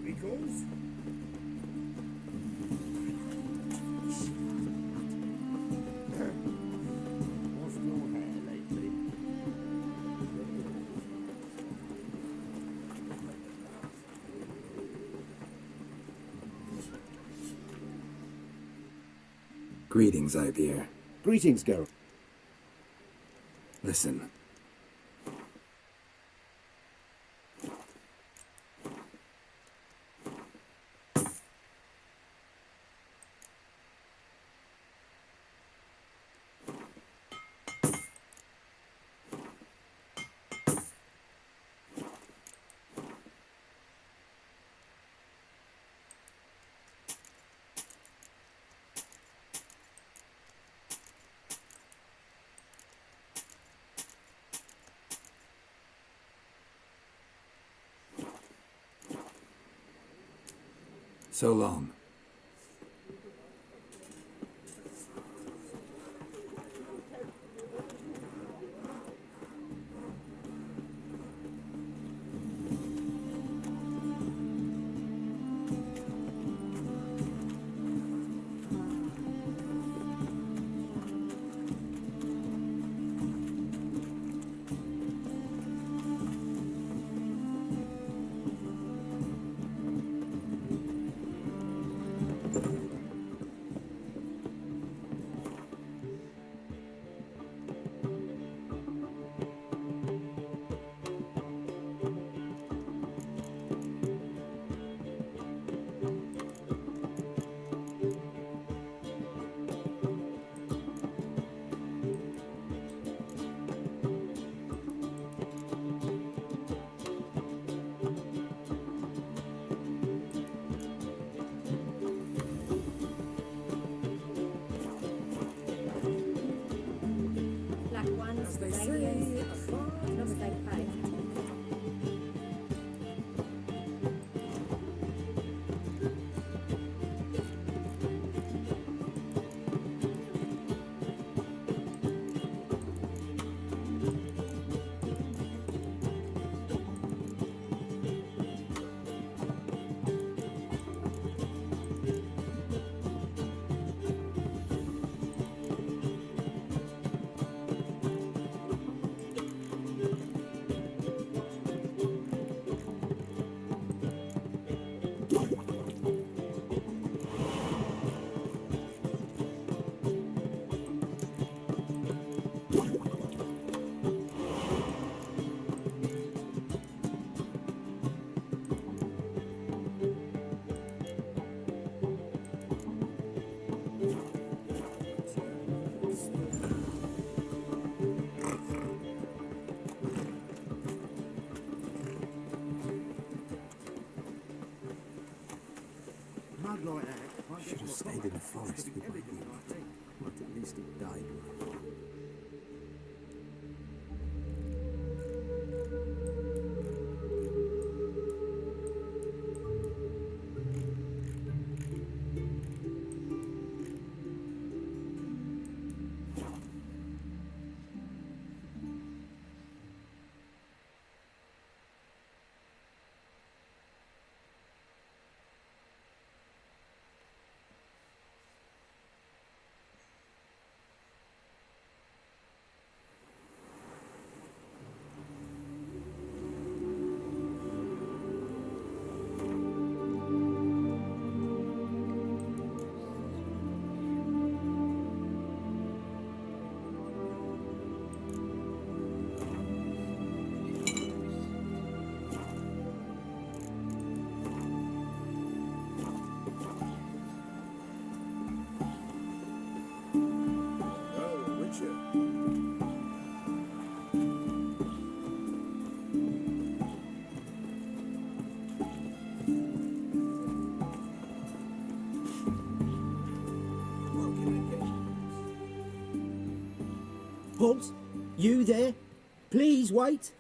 Recalls? What's your hair lately? Greetings, Ibeer. Greetings, Geralt. Listen. So long. Black ones, As they say, Canadians, as long as they pay. Mud like that. Should have stayed in the forest with my hero. Might at least have died with him. Oh, Richard. Halt! You there? Please wait.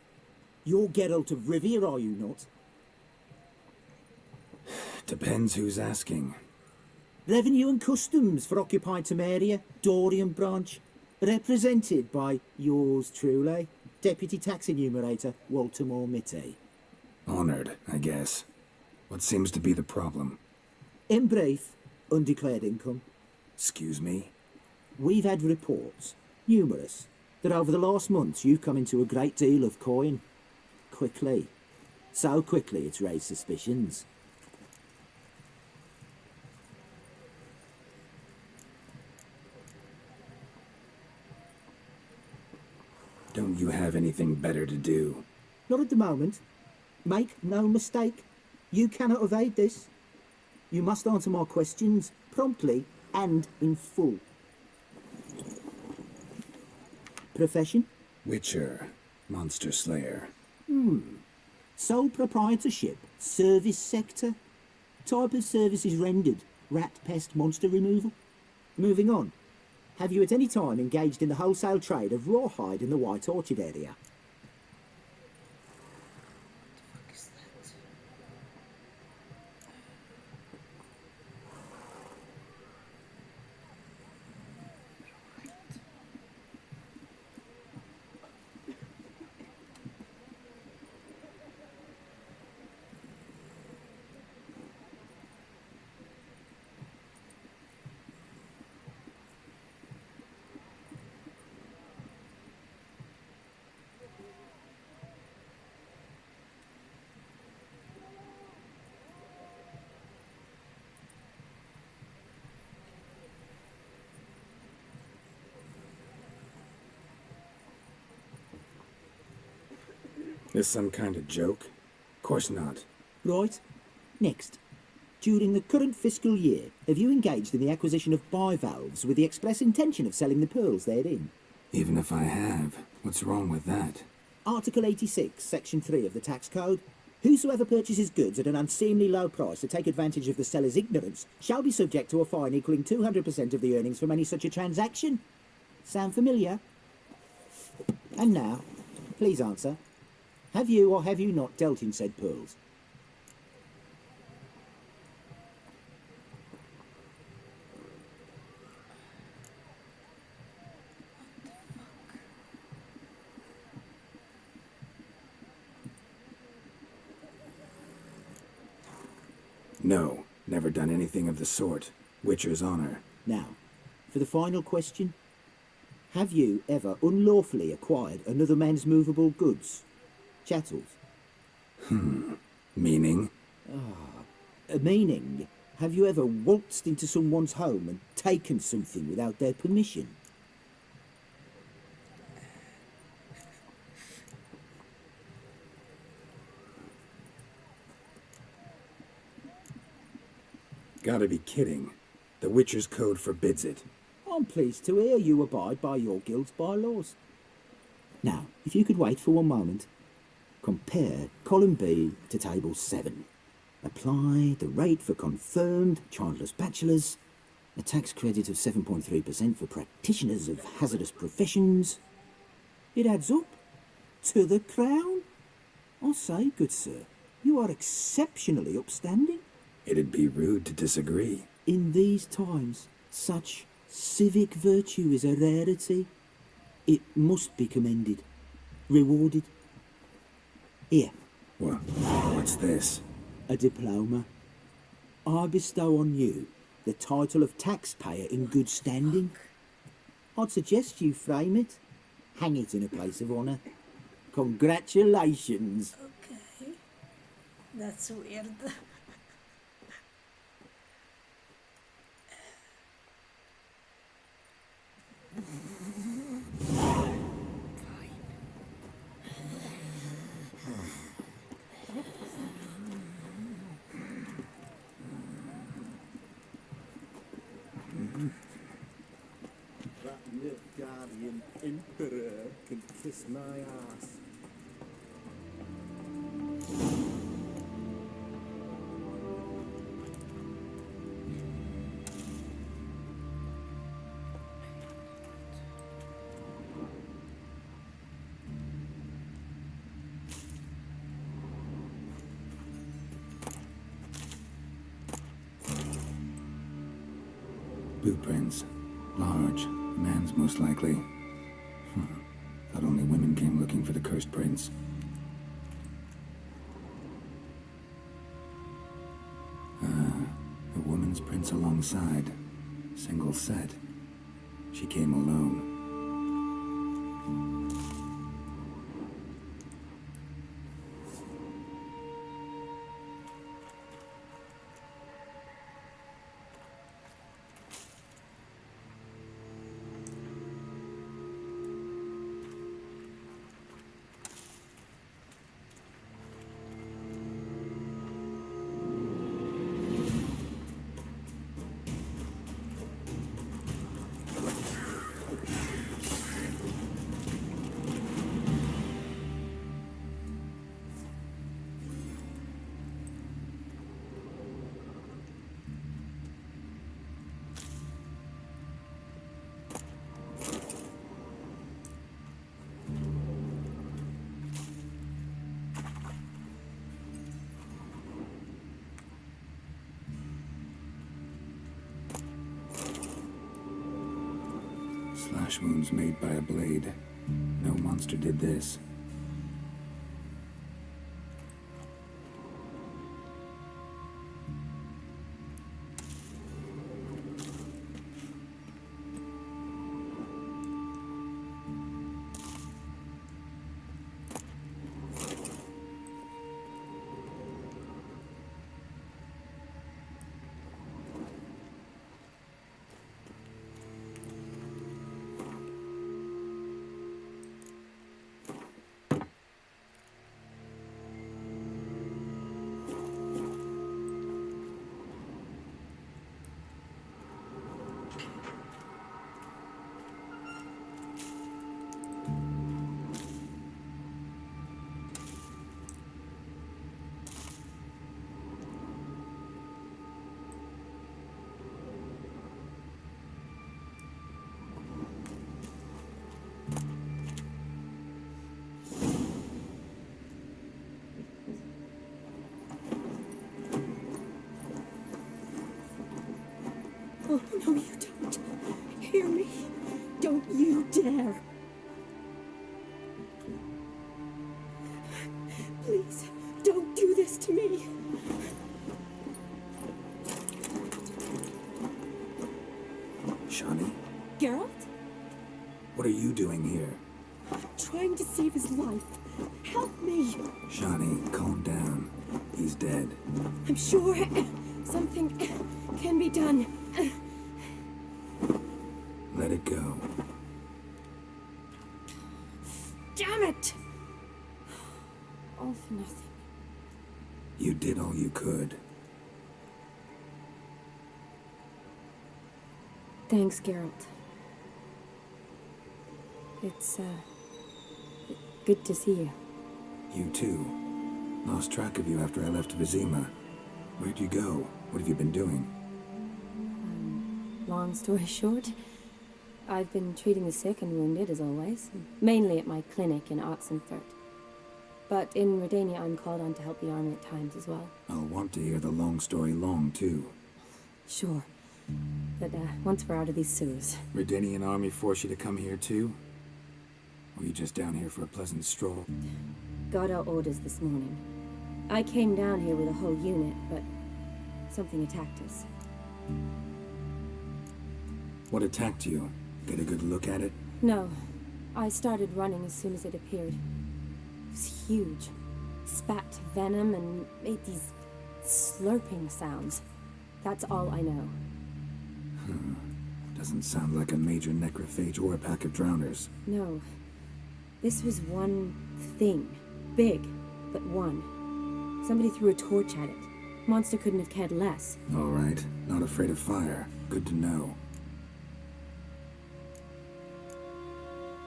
You're Geralt of Rivia, are you not? Depends who's asking. Revenue and Customs for occupied Temeria, Dorian branch, represented by yours truly, Deputy Tax Enumerator Walter Moore Mitty. Honored, I guess. What seems to be the problem? In brief, undeclared income. Excuse me? We've had reports, numerous, that over the last months you've come into a great deal of coin. Quickly. So quickly it's raised suspicions. Don't you have anything better to do? Not at the moment. Make no mistake. You cannot evade this. You must answer my questions promptly and in full. Profession? Witcher. Monster Slayer. Sole proprietorship? Service sector? Type of services rendered? Rat, pest, monster removal? Moving on. Have you at any time engaged in the wholesale trade of rawhide in the White Orchard area? This some kind of joke? Course not. Right. Next. During the current fiscal year, have you engaged in the acquisition of bivalves with the express intention of selling the pearls therein? Even if I have, what's wrong with that? Article 86, Section 3 of the Tax Code. Whosoever purchases goods at an unseemly low price to take advantage of the seller's ignorance shall be subject to a fine equaling 200% of the earnings from any such a transaction. Sound familiar? And now, please answer. Have you or have you not dealt in said pearls? No, never done anything of the sort. Witcher's honor. Now, for the final question. Have you ever unlawfully acquired another man's movable goods? Chattels? Meaning? Meaning, have you ever waltzed into someone's home and taken something without their permission? Gotta be kidding. The Witcher's Code forbids it. I'm pleased to hear you abide by your guild's bylaws. Now, if you could wait for one moment, compare column B to table 7. Apply the rate for confirmed childless bachelors, a tax credit of 7.3% for practitioners of hazardous professions. It adds up to the crown. I say, good sir, you are exceptionally upstanding. It'd be rude to disagree. In these times, such civic virtue is a rarity. It must be commended, rewarded. Here, What's this? a diploma. I bestow on you the title of taxpayer in good standing. I'd suggest you frame it, hang it in a place of honour. Congratulations. Okay. That's weird. That Nilfgaardian emperor can kiss my ass. Blueprints. Large. Man's most likely. Thought only women came looking for the cursed prince. Wounds prints alongside. Single set. She came alone. Slash wounds made by a blade. No monster did this. Oh, no, you don't. Hear me. Don't you dare. Please, don't do this to me. Shani, Geralt? what are you doing here? Trying to save his life. Help me. Shani, calm down. He's dead. I'm sure something can be done. Let it go. Damn it! All for nothing. You did all you could. Thanks, Geralt. It's, good to see you. You too. Lost track of you after I left Vizima. Where'd you go? What have you been doing? Long story short, I've been treating the sick and wounded, as always. Mainly at my clinic in Oxenfurt. But in Redania, I'm called on to help the army at times as well. I'll want to hear the long story long, too. Sure. But, once we're out of these sewers. Redanian army force you to come here, too? Or you just down here for a pleasant stroll? Got our orders this morning. I came down here with a whole unit, but something attacked us. What attacked you? Get a good look at it? No. I started running as soon as it appeared. It was huge. Spat venom and made these slurping sounds. That's all I know. Doesn't sound like a major necrophage or a pack of drowners. No. This was one thing. Big, but one. Somebody threw a torch at it. Monster couldn't have cared less. All right. Not afraid of fire. Good to know.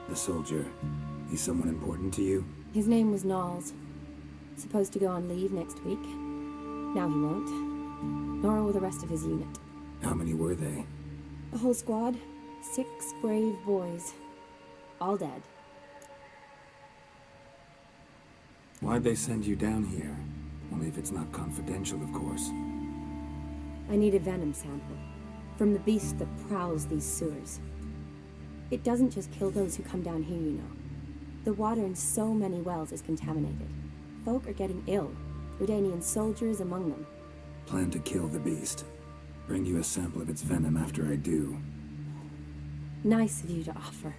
The soldier. He's someone important to you? His name was Knowles. Supposed to go on leave next week. Now he won't. Nor will the rest of his unit. How many were they? A whole squad. 6 brave boys. All dead. Why'd they send you down here? Only if it's not confidential, of course. I need a venom sample. From the beast that prowls these sewers. It doesn't just kill those who come down here, you know. The water in so many wells is contaminated. Folk are getting ill. Redanian soldiers among them. Plan to kill the beast. Bring you a sample of its venom after I do. Nice of you to offer.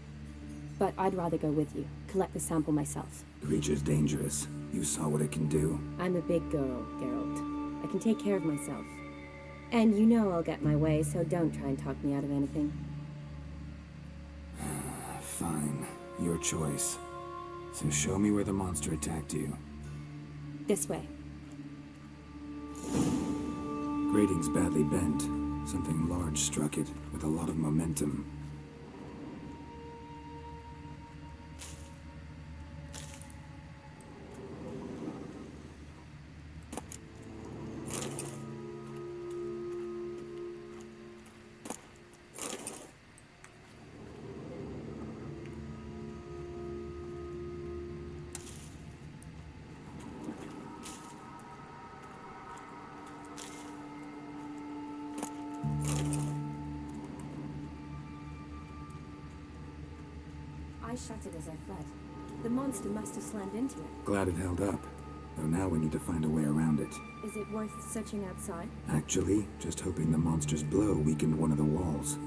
But I'd rather go with you, collect the sample myself. Creature's dangerous. You saw what it can do. I'm a big girl, Geralt. I can take care of myself. And you know I'll get my way, so don't try and talk me out of anything. Fine. Your choice. So show me where the monster attacked you. This way. Grating's badly bent. Something large struck it, with a lot of momentum. I shut it as I fled. The monster must have slammed into it. Glad it held up. Though now we need to find a way around it. Is it worth searching outside? Actually, just hoping the monster's blow weakened one of the walls.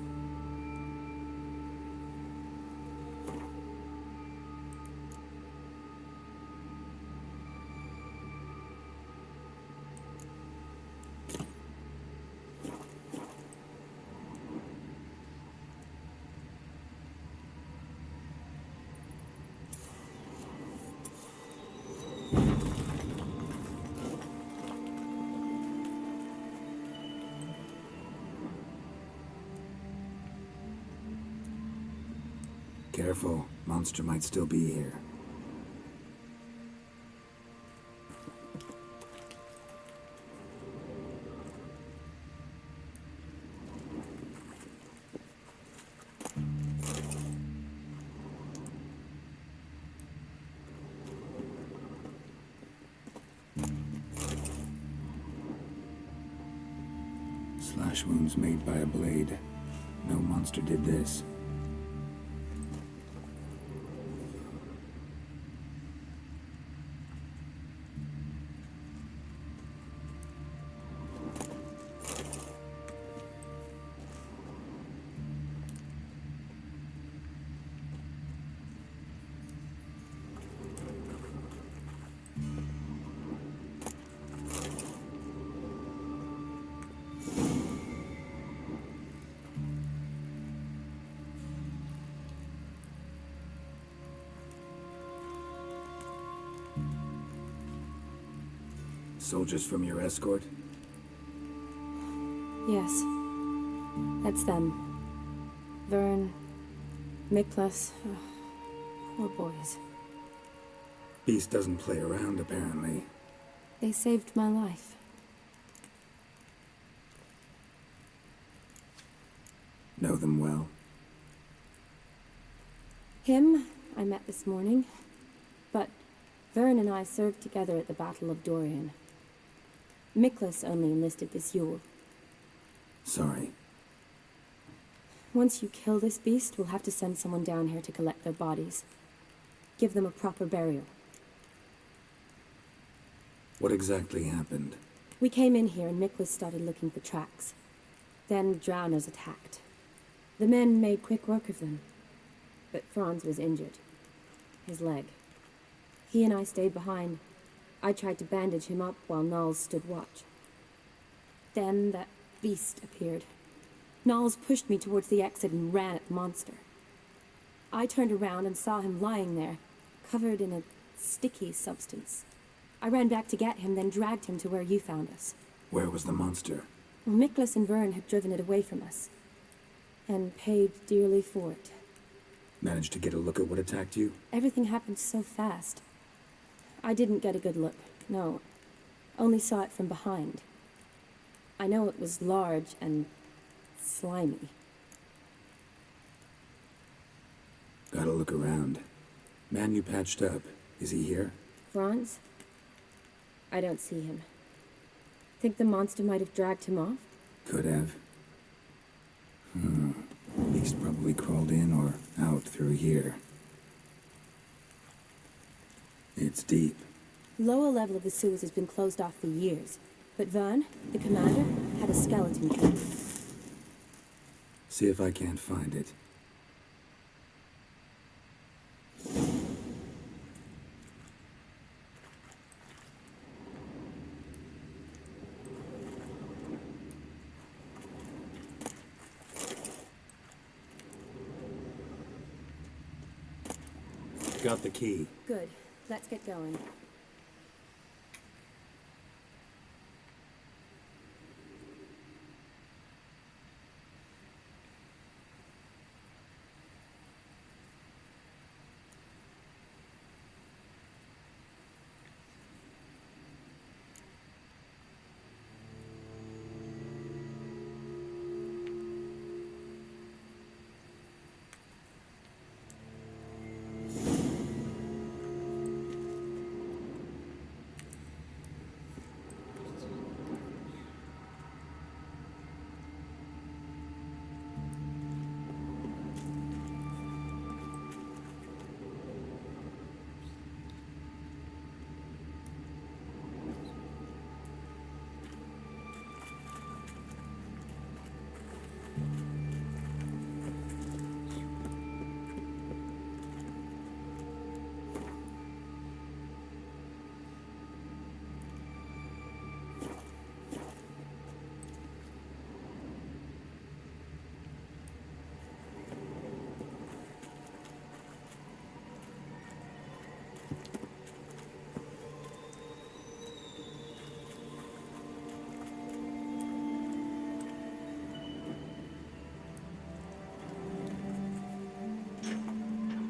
Careful, monster might still be here. Slash wounds made by a blade. No monster did this. Soldiers from your escort? Yes. That's them. Vern, Miklas. Poor boys. Beast doesn't play around, apparently. They saved my life. Know them well? Him, I met this morning. But Vern and I served together at the Battle of Dorian. Miklas only enlisted this Yule. Sorry. Once you kill this beast, we'll have to send someone down here to collect their bodies. Give them a proper burial. What exactly happened? We came in here and Miklas started looking for tracks. Then drowners attacked. The men made quick work of them. But Franz was injured. His leg. He and I stayed behind. I tried to bandage him up while Nals stood watch. Then that beast appeared. Nals pushed me towards the exit and ran at the monster. I turned around and saw him lying there, covered in a sticky substance. I ran back to get him, then dragged him to where you found us. Where was the monster? Well, Miklas and Vern had driven it away from us. And paid dearly for it. Managed to get a look at what attacked you? Everything happened so fast. I didn't get a good look, no. Only saw it from behind. I know it was large and slimy. Gotta look around. Man you patched up. Is he here? Franz? I don't see him. Think the monster might have dragged him off? Could have. Beast probably crawled in or out through here. It's deep. Lower level of the sewers has been closed off for years. But Vern, the commander, had a skeleton trap. See if I can't find it. Got the key. Good. Let's get going.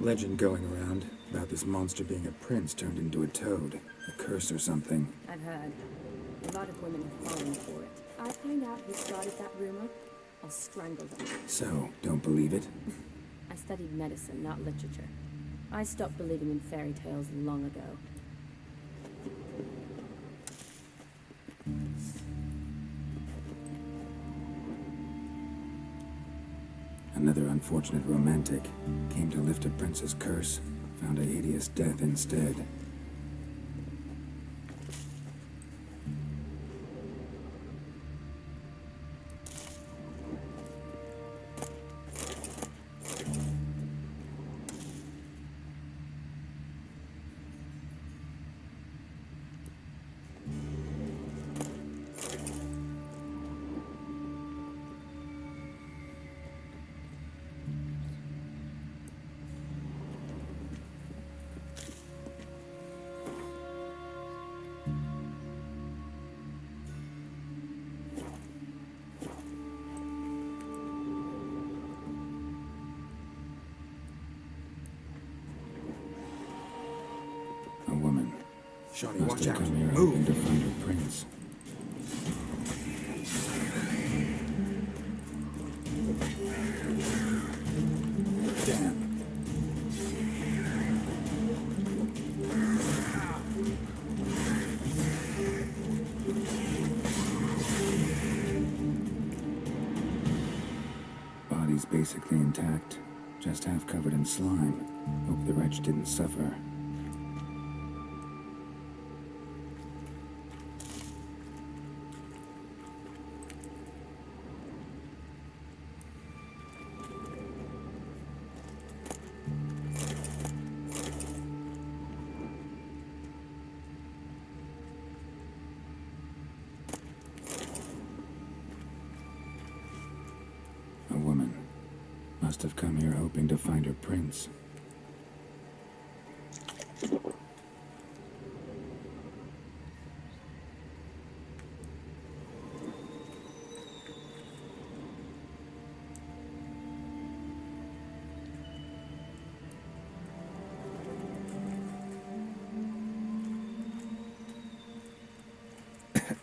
Legend going around about this monster being a prince turned into a toad. A curse or something. I've heard. A lot of women have fallen for it. I find out who started that rumor, I'll strangle them. So, don't believe it? I studied medicine, not literature. I stopped believing in fairy tales long ago. Another unfortunate romantic came to lift a prince's curse, found a hideous death instead. A woman. Shawty, Must watch have out. come here Move. hoping to find her prince. Damn. Body's basically intact, just half covered in slime. Hope the wretch didn't suffer. A woman. Must have come here hoping to find her prince.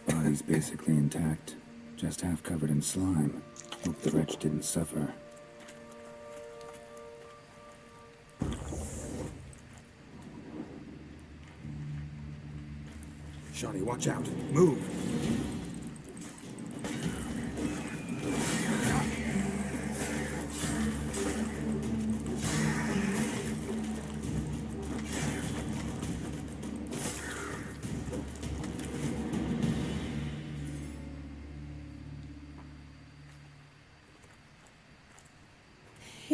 Body's basically intact, just half covered in slime. Hope the wretch didn't suffer. Shawty, watch out. Move.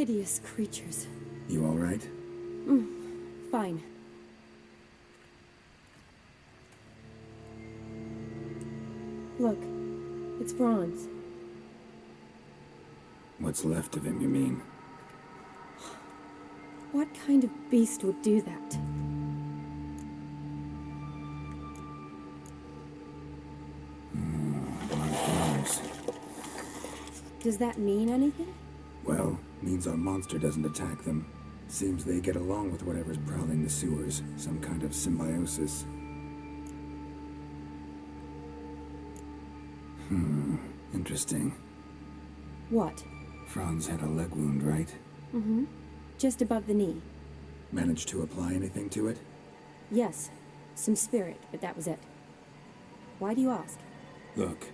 hideous creatures. You all right? Fine. Look, it's Franz. What's left of him, you mean? What kind of beast would do that? Nice. Does that mean anything? Well, means our monster doesn't attack them. Seems they get along with whatever's prowling the sewers. Some kind of symbiosis. Interesting. What? Franz had a leg wound, right? Just above the knee. Managed to apply anything to it? Yes, some spirit, but that was it. Why do you ask? Look,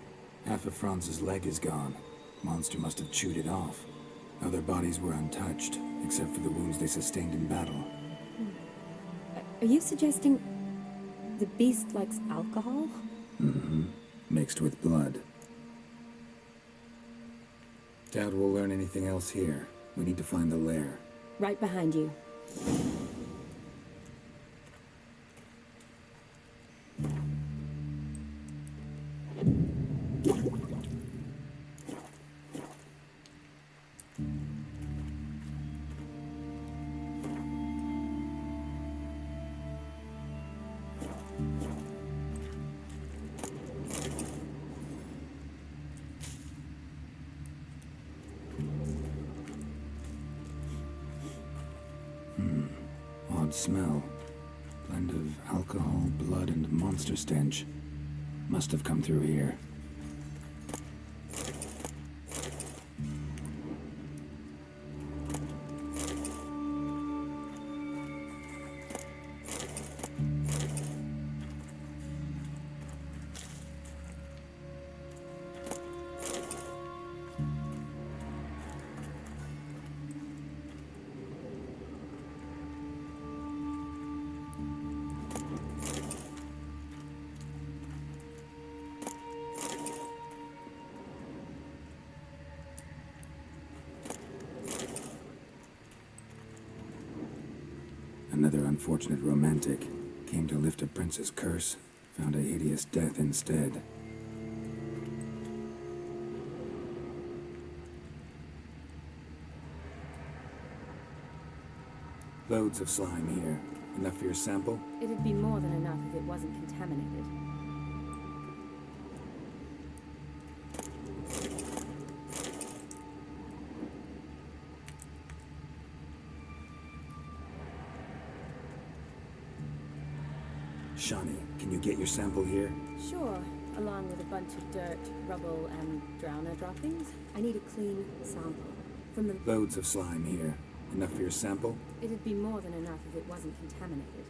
half of Franz's leg is gone. Monster must have chewed it off. Other bodies were untouched, except for the wounds they sustained in battle. Are you suggesting the beast likes alcohol? Mixed with blood. Doubt we'll learn anything else here. We need to find the lair. Right behind you. Odd smell. Blend of alcohol, blood, and monster stench. Must have come through here. Another unfortunate romantic. Came to lift a prince's curse, found a hideous death instead. Loads of slime here. Enough for your sample? It'd be more than enough if it wasn't contaminated. Shawnee, can you get your sample here? Sure, along with a bunch of dirt, rubble, and drowner droppings. I need a clean sample. From the... Loads of slime here. Enough for your sample? It'd be more than enough if it wasn't contaminated.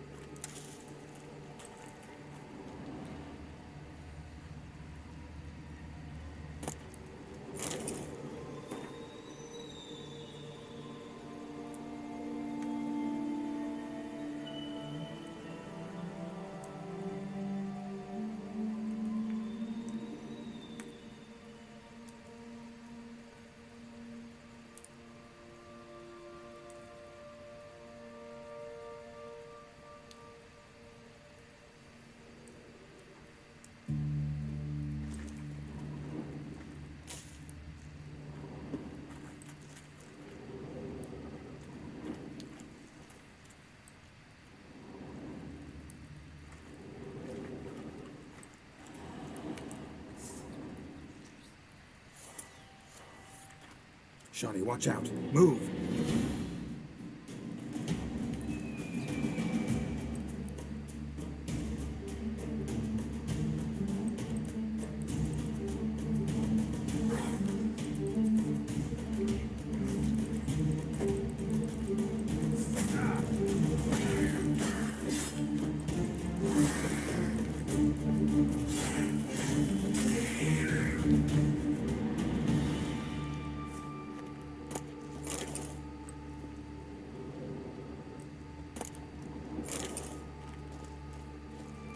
Shawnee, watch out. Move.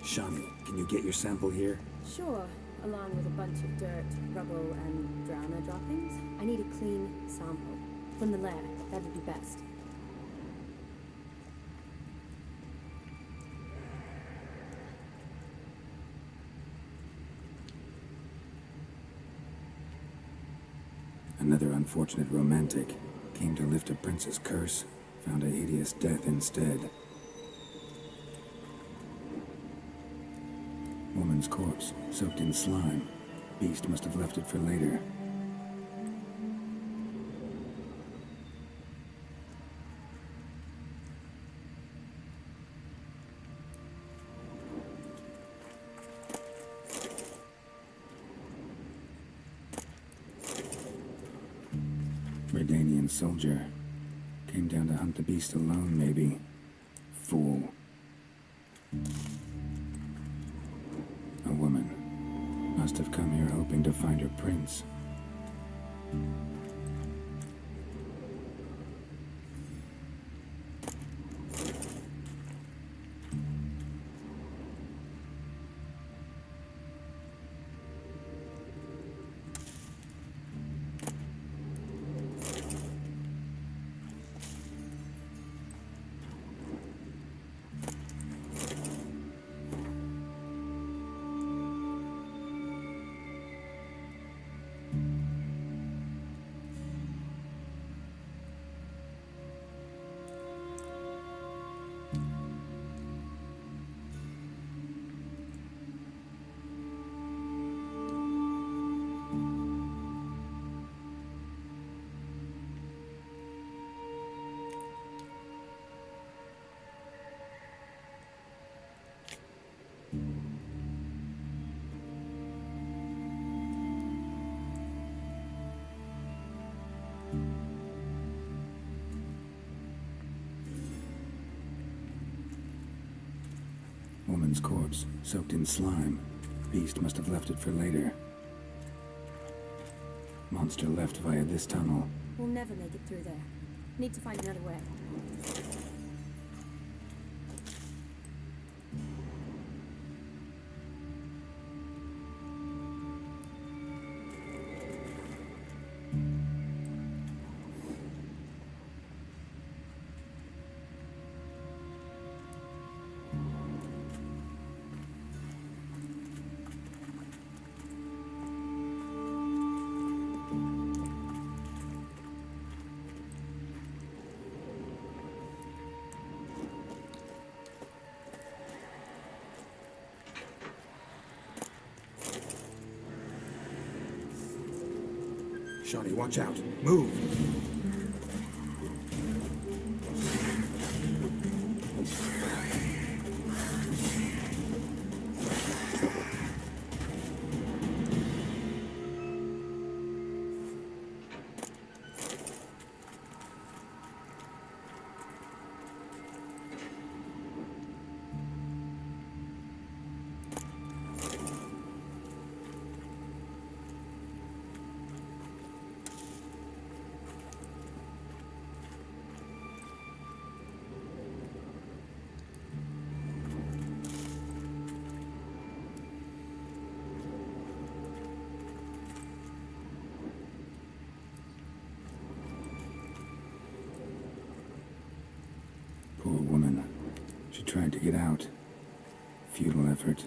Shawnee, can you get your sample here? Sure, along with a bunch of dirt, rubble, and drowner droppings. I need a clean sample. From the lair, that'd be best. Another unfortunate romantic came to lift a prince's curse, found a hideous death instead. Woman's corpse, soaked in slime. Beast must have left it for later. Redanian soldier. Came down to hunt the beast alone, maybe. Fool. A woman. Must have come here hoping to find her prince. Woman's corpse, soaked in slime. Beast must have left it for later. Monster left via this tunnel. We'll never make it through there. Need to find another way. Shani, watch out. Move. Poor woman. She tried to get out. Futile effort.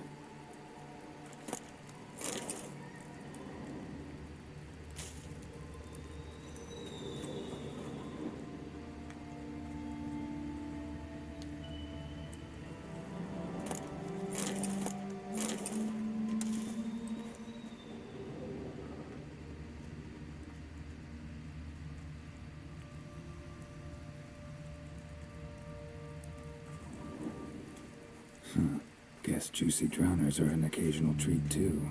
Guess juicy drowners are an occasional treat, too.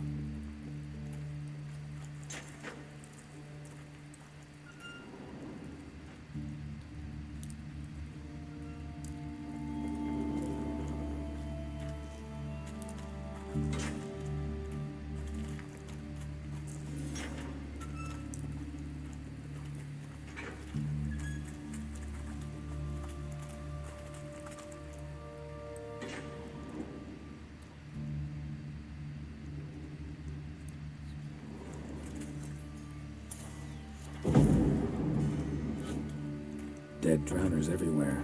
dead drowners everywhere.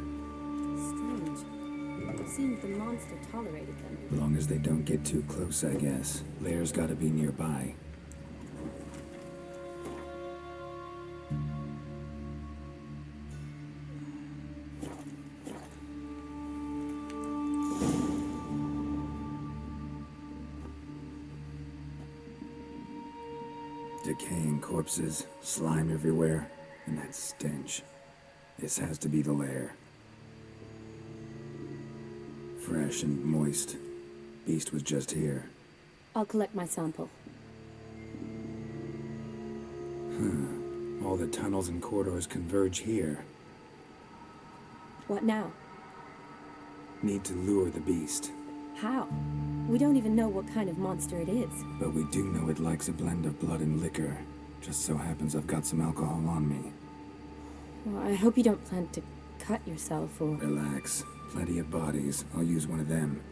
Strange. Seems the monster tolerated them. As long as they don't get too close, I guess. Lair's gotta be nearby. Decaying corpses, slime everywhere, and that stench. This has to be the lair. Fresh and moist. Beast was just here. I'll collect my sample. All the tunnels and corridors converge here. What now? Need to lure the beast. How? We don't even know what kind of monster it is. But we do know it likes a blend of blood and liquor. Just so happens I've got some alcohol on me. Well, I hope you don't plan to cut yourself or... Relax. Plenty of bodies. I'll use one of them.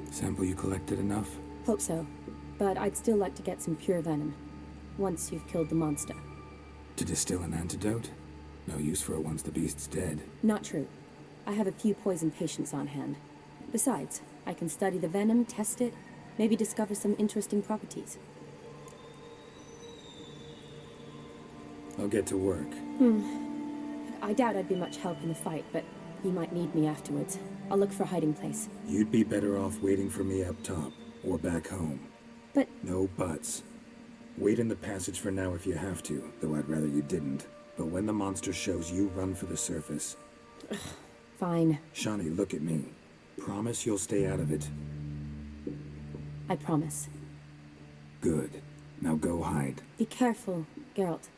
Sample you collected enough? Hope so. But I'd still like to get some pure venom. Once you've killed the monster. To distill an antidote? No use for it once the beast's dead. Not true. I have a few poison patients on hand. Besides, I can study the venom, test it, maybe discover some interesting properties. I'll get to work. I doubt I'd be much help in the fight, but you might need me afterwards. I'll look for a hiding place. You'd be better off waiting for me up top, or back home. But No buts. Wait in the passage for now if you have to, though I'd rather you didn't. But when the monster shows, you run for the surface. fine. Shawnee, look at me. Promise you'll stay out of it. I promise. Good. Now go hide. Be careful, Geralt.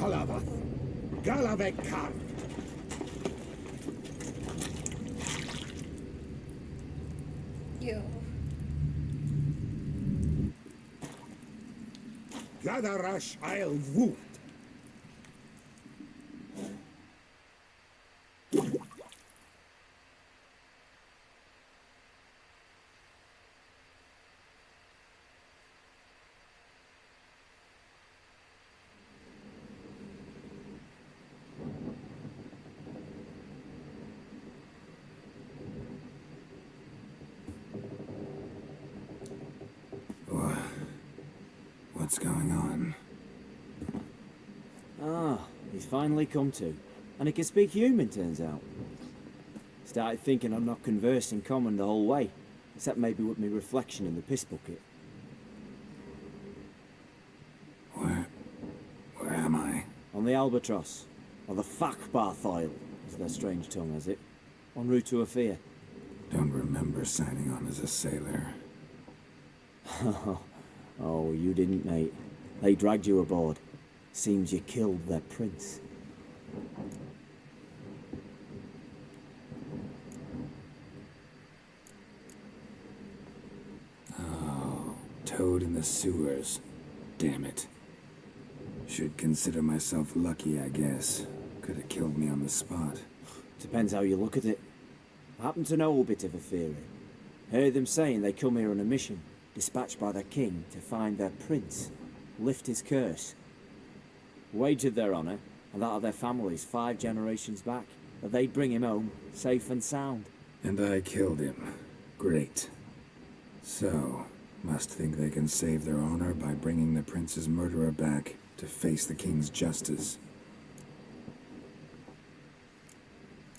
Halavath. Galavekar. Yo. Gadarash I'll woot. What's going on? Ah, he's finally come to. And he can speak human, turns out. Started thinking I'm not conversing common the whole way, except maybe with me reflection in the piss bucket. Where am I? On the Albatross, or the Fakbarth Isle, as their strange tongue has it, en route to Ophir. Don't remember signing on as a sailor. Oh, you didn't, mate. They dragged you aboard. Seems you killed their prince. Oh, toad in the sewers. Damn it. Should consider myself lucky, I guess. Could have killed me on the spot. Depends how you look at it. I happen to know a bit of Ophir. Heard them saying they come here on a mission, dispatched by their king to find their prince, lift his curse. Wagered their honour, and that of their families 5 generations back, that they'd bring him home, safe and sound. And I killed him. Great. So, must think they can save their honor by bringing the prince's murderer back to face the king's justice.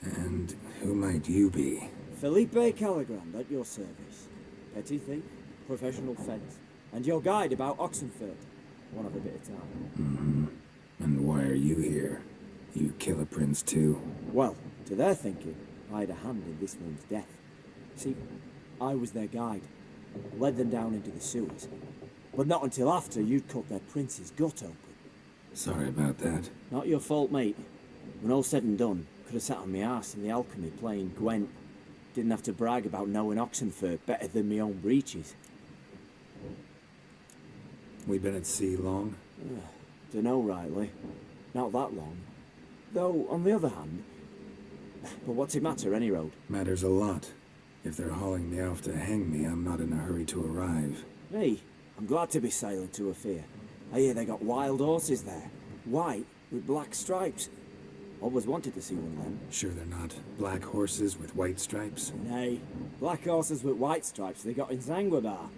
And who might you be? Felipe Caligrand at your service. Petty thief, professional fence, and your guide about Oxenfurt. One of a bit of time. And why are you here? You kill a prince too? Well, to their thinking, I had a hand in this one's death. See, I was their guide, led them down into the sewers. But not until after you'd cut their prince's gut open. Sorry about that. Not your fault, mate. When all said and done, could have sat on my arse in the alchemy playing Gwent. Didn't have to brag about knowing Oxenfurt better than my own breeches. We been at sea long? Dunno rightly. Not that long. Though, on the other hand... But what's it matter, any road? Matters a lot. If they're hauling me off to hang me, I'm not in a hurry to arrive. Me? I'm glad to be sailing to Ophir. I hear they got wild horses there. White, with black stripes. Always wanted to see one of them. Sure they're not black horses with white stripes? Nay, black horses with white stripes they got in Zanguebar.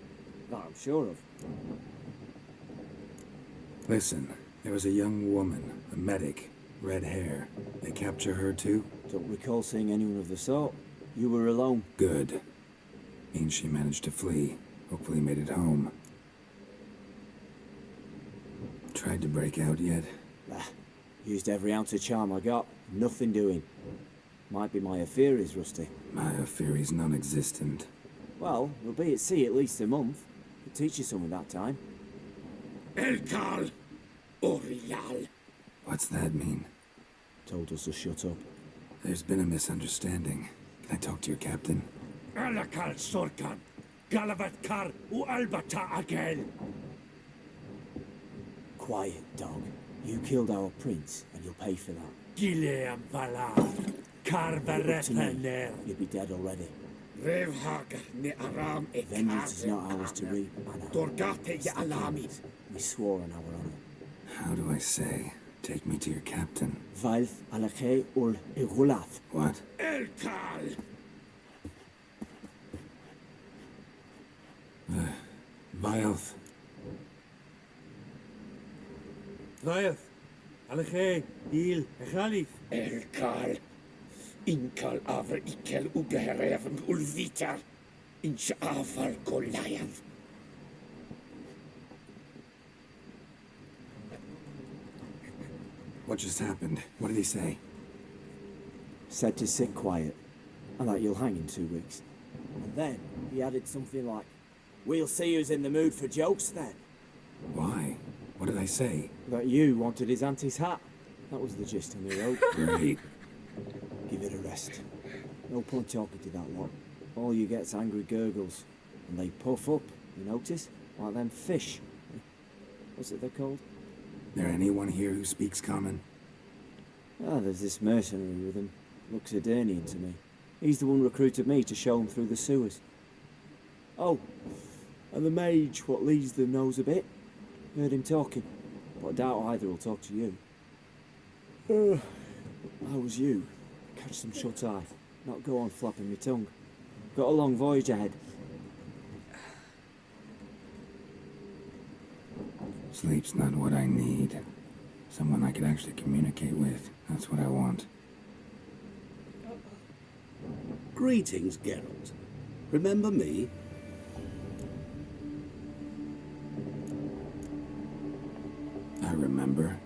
That I'm sure of. Listen, there was a young woman, a medic, red hair. They capture her too? Don't recall seeing anyone of the sort. You were alone. Good. Means she managed to flee. Hopefully made it home. Tried to break out yet? Used every ounce of charm I got. Nothing doing. Might be my affair is rusty. My affair is non-existent. Well, we'll be at sea at least a month. Could teach you something that time. Elkal. Orial. What's that mean? Told us to shut up. There's been a misunderstanding. Can I talk to your captain? Alakal Sorkan. Galavat Kar u Albata Agel. Quiet, dog. You killed our prince, and you'll pay for that. Gileam Valar. Kar To me, Varethaner. you'd be dead already. Revhag ne Aram e Vengeance is not ours to reap, Anna. Dorgate ya Alami. We swore on our honor. How do I say? Take me to your captain. Vailth alache ul igulath. What? Elkal. Vilth. Ddraeth, Alche, Il, Echalif. Elkal. Inkal Avr Ikel Ugehereven Ulvitar. Inch Avar Goliath. What just happened? What did he say? Said to sit quiet, and that you'll hang in 2 weeks. And then he added something like, "We'll see who's in the mood for jokes then." Why? What did I say? That you wanted his auntie's hat. That was the gist on the road. Great. Give it a rest. No point talking to that lot. All you get's angry gurgles. And they puff up, you notice? Like them fish. What's it they're called? There anyone here who speaks common? Ah, there's this mercenary with him. Looks Edirnian to me. He's the one recruited me to show him through the sewers. Oh, and the mage what leads them knows a bit. Heard him talking, but I doubt either will talk to you. How was you? Catch some shut-eye. Not go on flapping my tongue. Got a long voyage ahead. Sleep's not what I need. Someone I could actually communicate with. That's what I want. Greetings, Geralt. Remember me? I remember.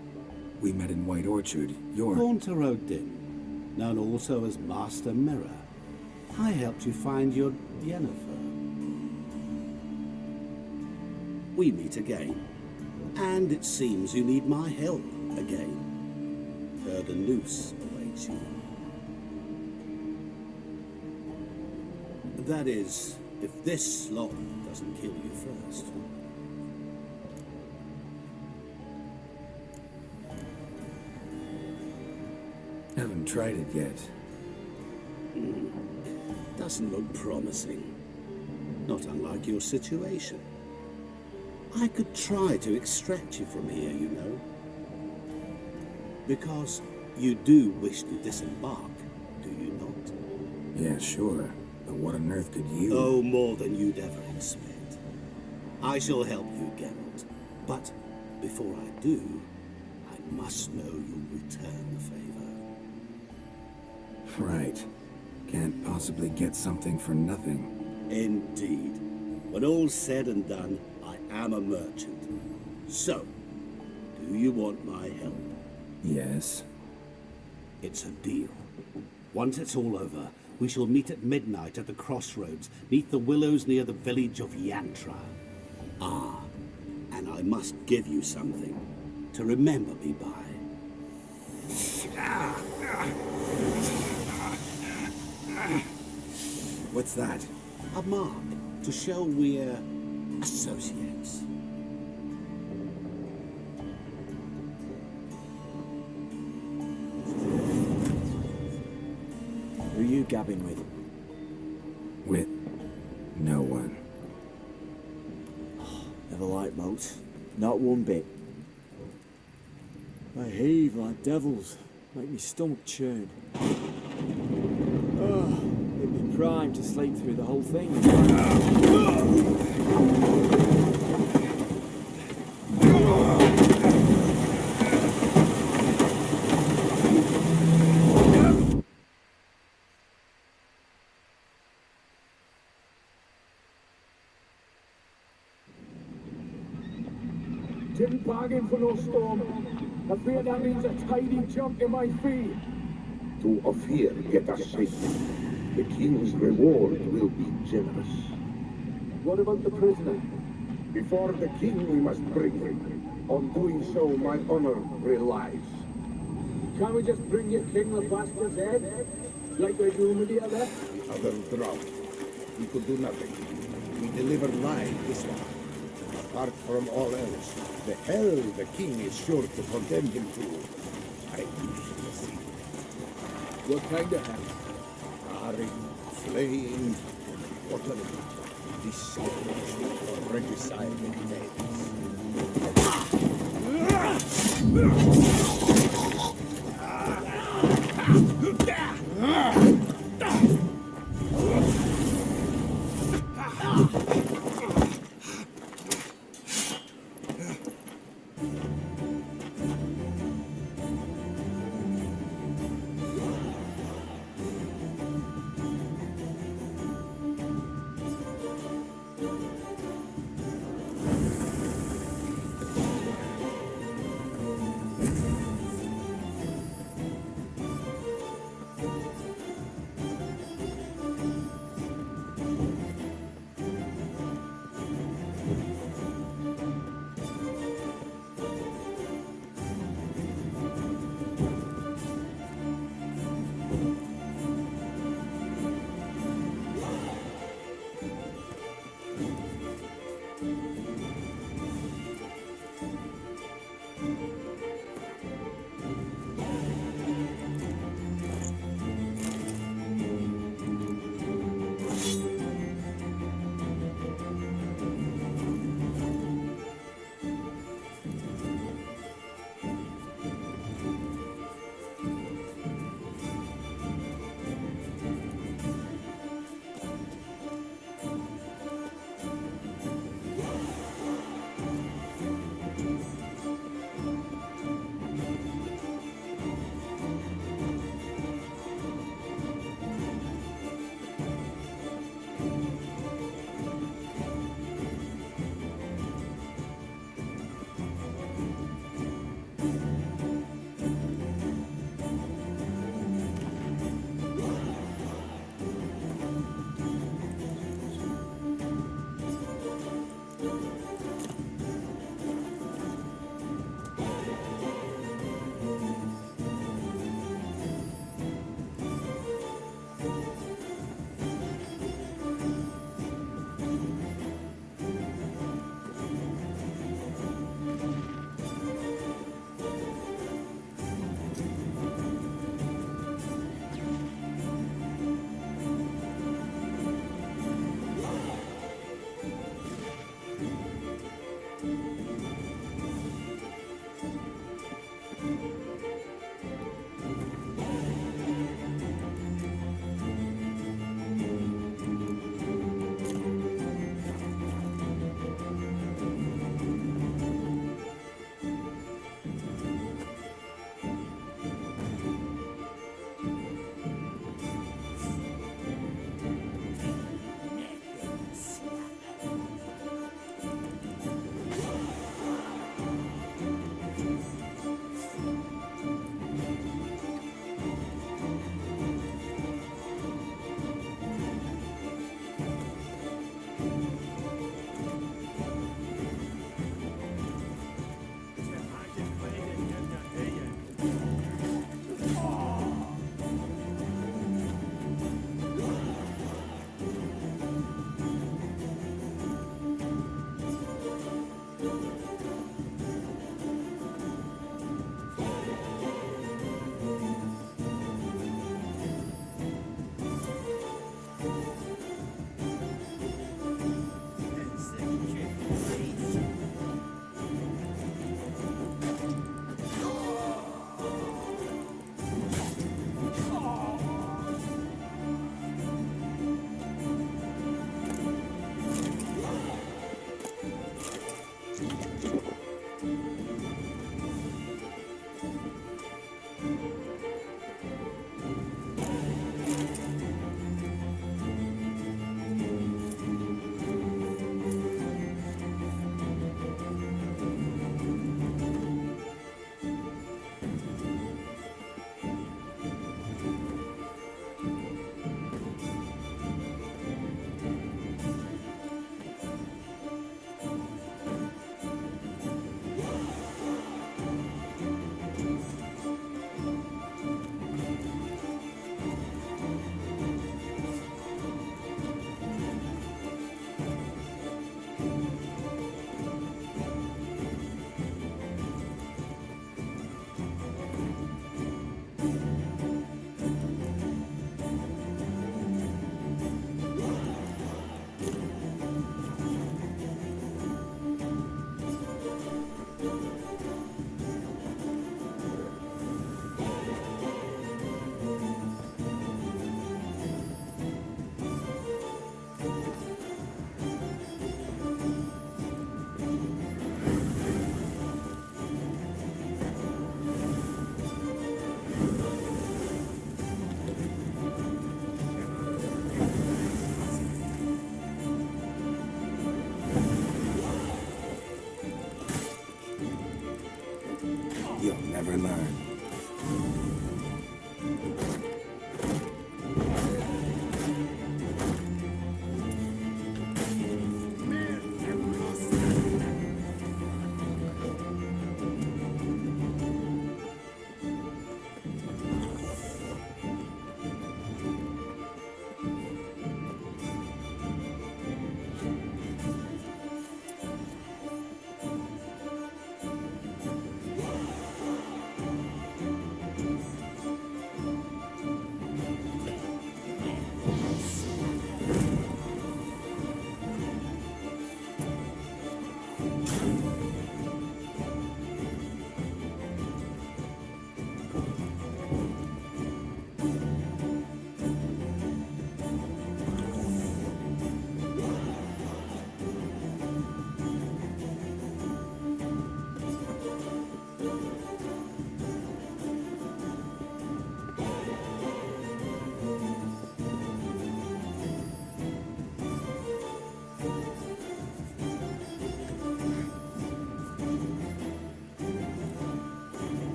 We met in White Orchard. You're... Haunter Odin, known also as Master Mirror. I helped you find your Yennefer. We meet again. And it seems you need my help again. Heard a noose awaits you. That is, if this slot doesn't kill you first. Haven't tried it yet. Doesn't look promising. Not unlike your situation. I could try to extract you from here, you know. Because you do wish to disembark, do you not? Yeah, sure. But what on earth could you... Oh, more than you'd ever expect. I shall help you, Geralt. But before I do, I must know you'll return the favor. Right. Can't possibly get something for nothing. Indeed. When all's said and done, I am a merchant. So, do you want my help? Yes. It's a deal. Once it's all over, we shall meet at midnight at the crossroads, neath the willows near the village of Yantra. Ah, and I must give you something to remember me by. What's that? A mark to show we're associates. Who are you gabbing with? With no one. Never liked moats. Not one bit. They heave like devils. Make me stomach churn. Oh, it'd be prime to sleep through the whole thing. Didn't bargain for no storm. I fear that means a tidy jump in my fee. To Ophir get us safely. The king's reward will be generous. What about the prisoner? Before the king we must bring him. On doing so, my honor relies. Can't we just bring your king the bastard's head? Like we do with the other? The other drowned. We could do nothing. We deliver live this one. Apart from all else, the hell the king is sure to condemn him to. I usually see. What kind of hell? Charring, flaying, watering. This stage for regicide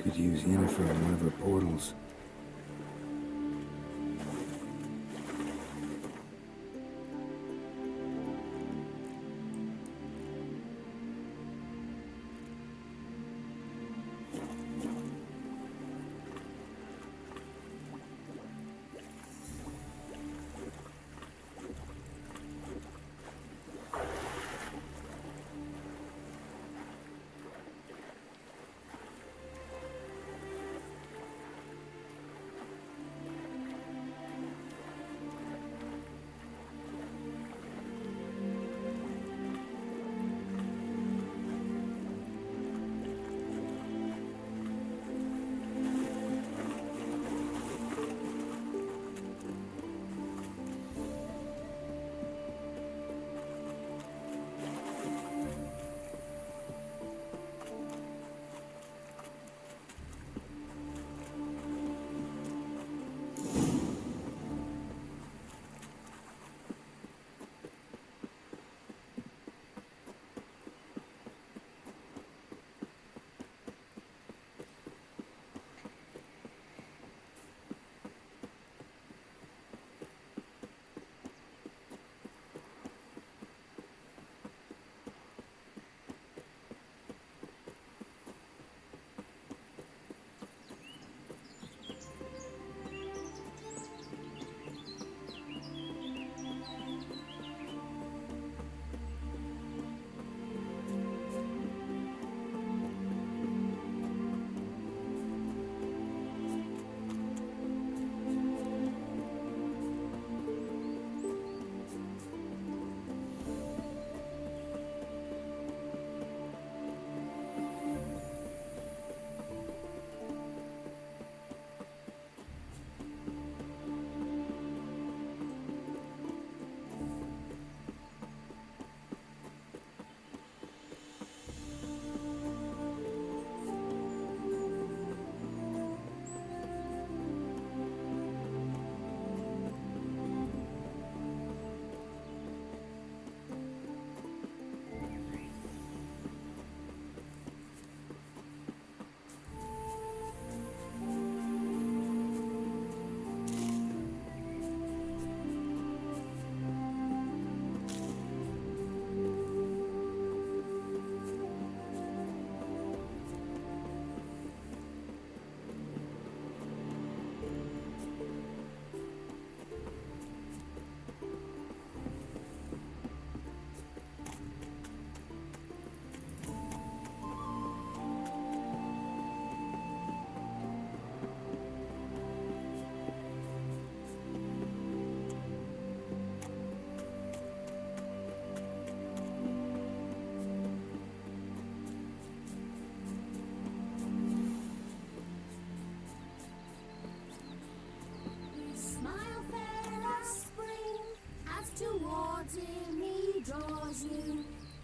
Could use Yennefer in one of her portals.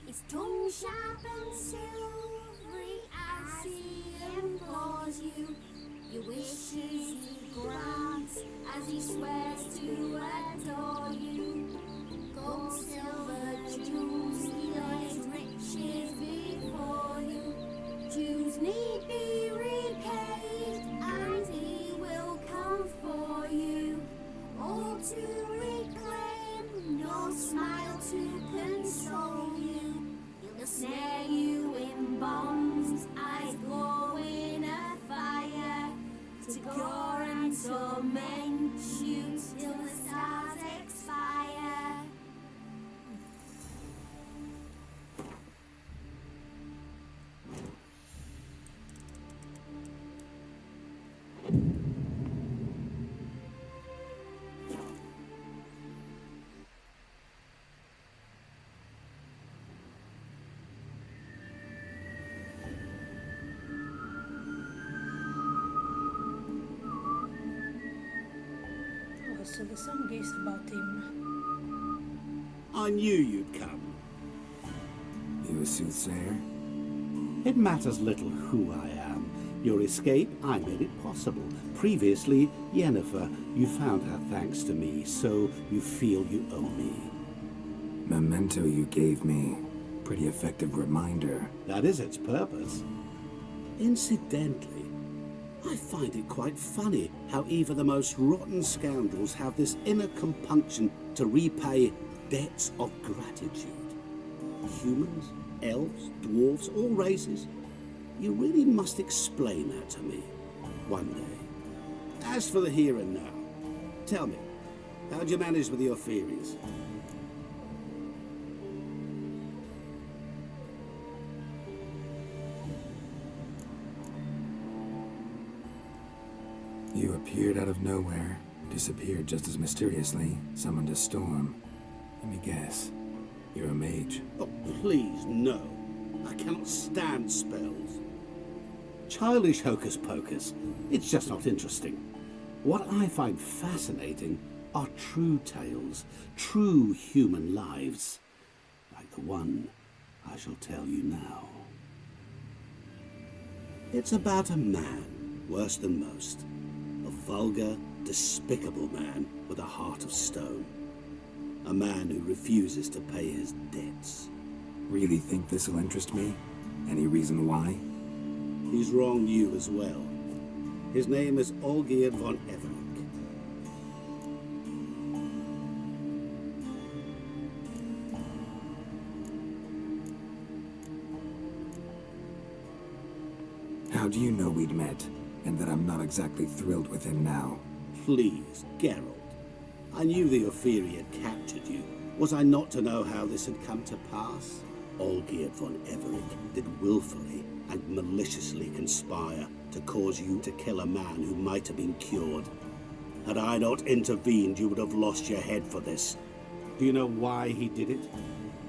His tongue sharp and silvery as he implores you. Your wishes he grants as he swears to adore you. Gold, silver, jewels, he lays riches before you. Dues need be repaid, and he will come for you. All to reclaim, no smile to console you. He'll snare you in bonds, eyes glow in a fire, to gore and torment you till the stars expire. So the song is about him. I knew you'd come. You a soothsayer? It matters little who I am. Your escape, I made it possible. Previously, Yennefer, you found her thanks to me, so you feel you owe me. Memento you gave me. Pretty effective reminder. That is its purpose. Incidentally, I find it quite funny how even the most rotten scoundrels have this inner compunction to repay debts of gratitude. Humans, elves, dwarves, all races. You really must explain that to me one day. As for the here and now, tell me, how'd you manage with your theories? You appeared out of nowhere, disappeared just as mysteriously, summoned a storm. Let me guess. You're a mage. Oh, please, no. I cannot stand spells. Childish hocus pocus. It's just not interesting. What I find fascinating are true tales, true human lives, like the one I shall tell you now. It's about a man, worse than most. A vulgar, despicable man with a heart of stone. A man who refuses to pay his debts. Really think this'll interest me? Any reason why? He's wronged you as well. His name is Olgierd von Everick. How do you know we'd met, and that I'm not exactly thrilled with him now? Please, Geralt. I knew the Ophiri had captured you. Was I not to know how this had come to pass? Olgierd von Everick did willfully and maliciously conspire to cause you to kill a man who might have been cured. Had I not intervened, you would have lost your head for this. Do you know why he did it?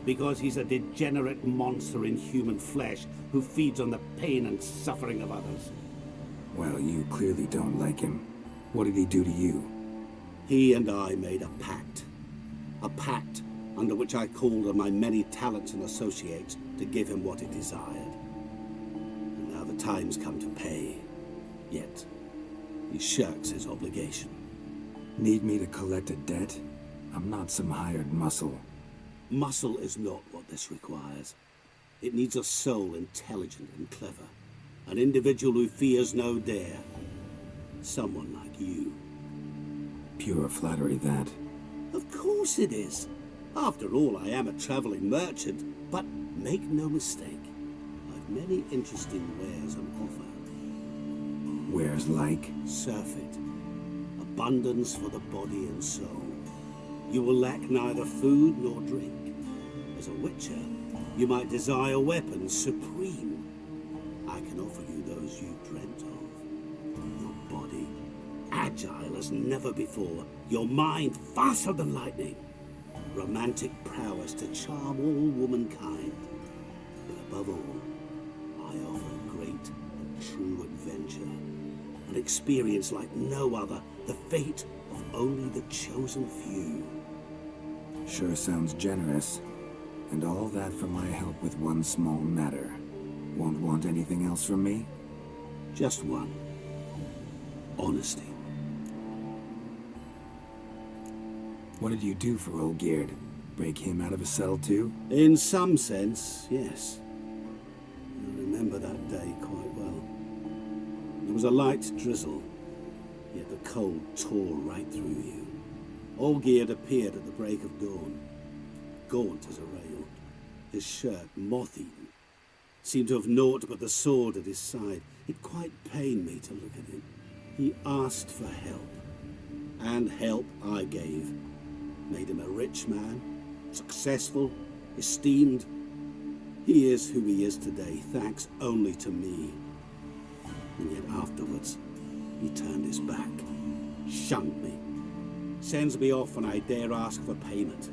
Because he's a degenerate monster in human flesh who feeds on the pain and suffering of others. Well, you clearly don't like him. What did he do to you? He and I made a pact. A pact under which I called on my many talents and associates to give him what he desired. And now the time's come to pay. Yet, he shirks his obligation. Need me to collect a debt? I'm not some hired muscle. Muscle is not what this requires. It needs a soul intelligent and clever. An individual who fears no dare. Someone like you. Pure flattery, that. Of course it is. After all, I am a traveling merchant. But make no mistake, I've many interesting wares on offer. Wares like? Surfeit. Abundance for the body and soul. You will lack neither food nor drink. As a witcher, you might desire weapons supreme. I can offer you those you've dreamt of. Your body, agile as never before. Your mind, faster than lightning. Romantic prowess to charm all womankind. But above all, I offer a great and true adventure. An experience like no other. The fate of only the chosen few. Sure sounds generous. And all that for my help with one small matter. Won't want anything else from me? Just one. Honesty. What did you do for Olgierd? Break him out of a cell too? In some sense, yes. I remember that day quite well. There was a light drizzle, yet the cold tore right through you. Olgierd appeared at the break of dawn, gaunt as a rail, his shirt moth-eaten. Seemed to have naught but the sword at his side. It quite pained me to look at him. He asked for help, and help I gave. Made him a rich man, successful, esteemed. He is who he is today, thanks only to me. And yet afterwards, he turned his back, shunned me, sends me off when I dare ask for payment.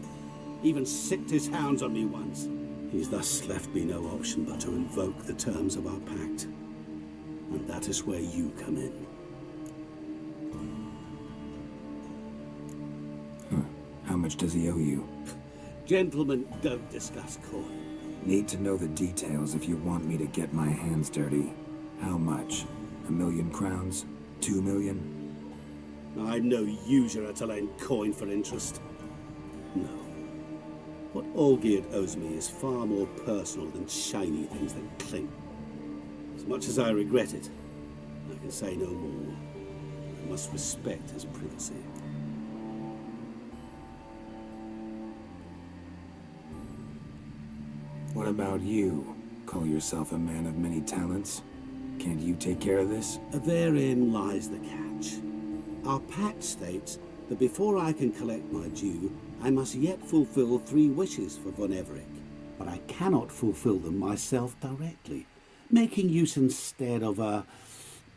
Even sicked his hounds on me once. He's thus left me no option but to invoke the terms of our pact. And that is where you come in. How much does he owe you? Gentlemen don't discuss coin. Need to know the details if you want me to get my hands dirty. How much? 1,000,000 crowns? 2 million? I'm no usurer to lend coin for interest. No. What Olgierd owes me is far more personal than shiny things that clink. As much as I regret it, I can say no more. I must respect his privacy. What about you? Call yourself a man of many talents? Can't you take care of this? Therein lies the catch. Our pact states that before I can collect my due, I must yet fulfill 3 wishes for Von Everec. But I cannot fulfill them myself directly, making use instead of a...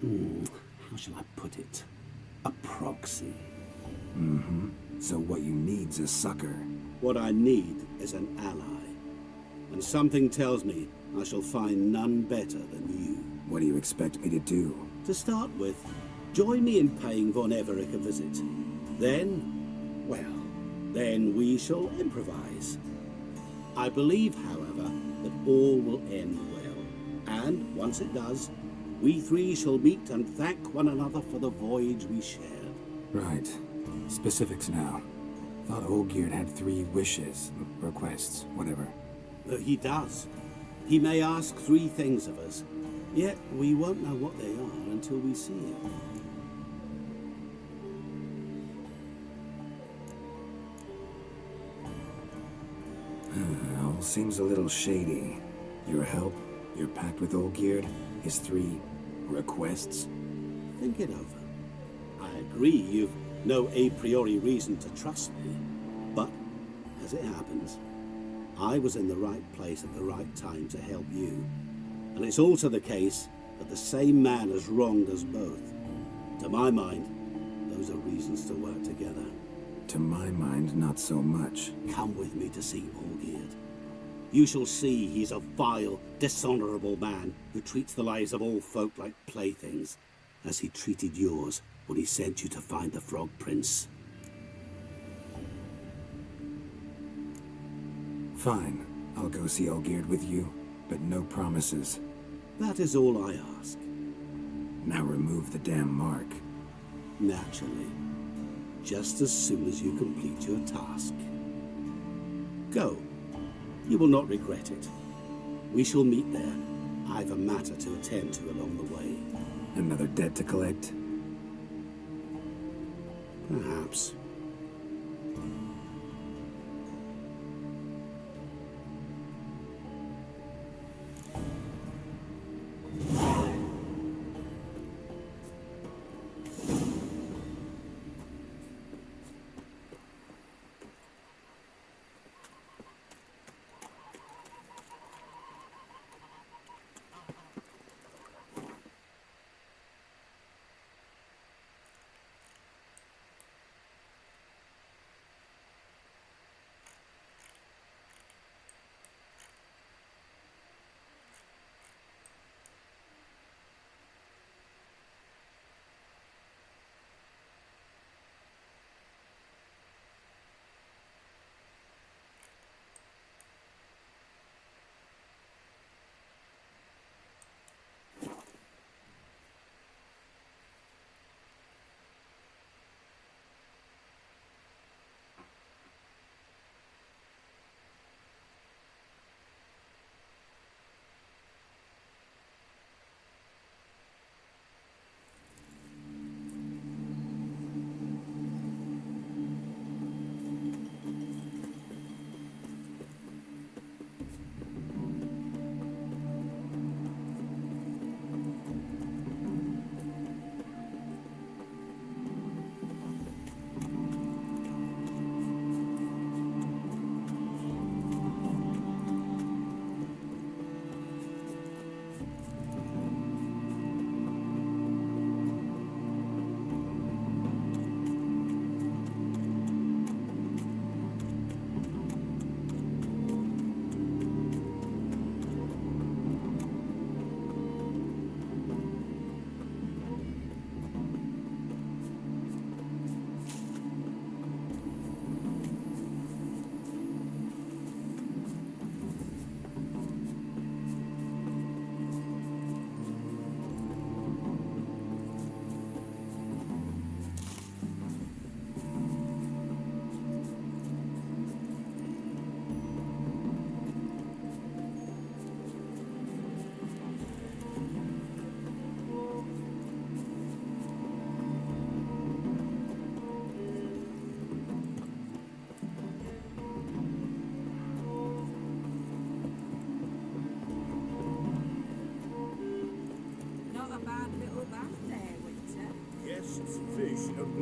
how shall I put it? A proxy. So what you need's a sucker. What I need is an ally. And something tells me I shall find none better than you. What do you expect me to do? To start with, join me in paying Von Everec a visit. Then, well, then we shall improvise. I believe, however, that all will end well. And once it does, we 3 shall meet and thank one another for the voyage we shared. Right. Specifics now. Thought Olgierd had 3 wishes, requests, whatever. He does. He may ask 3 things of us, yet we won't know what they are until we see him. All seems a little shady. Your help, your pact with Olgierd, his 3 requests. Think it over. I agree you've no a priori reason to trust me, but as it happens, I was in the right place at the right time to help you. And it's also the case that the same man has wronged us both. To my mind, those are reasons to work together. To my mind, not so much. Come with me to see Olgierd. You shall see he's a vile, dishonorable man who treats the lives of all folk like playthings, as he treated yours when he sent you to find the Frog Prince. Fine. I'll go see Olgierd with you, but no promises. That is all I ask. Now remove the damn mark. Naturally. Just as soon as you complete your task. Go. You will not regret it. We shall meet there. I've a matter to attend to along the way. Another debt to collect? Perhaps.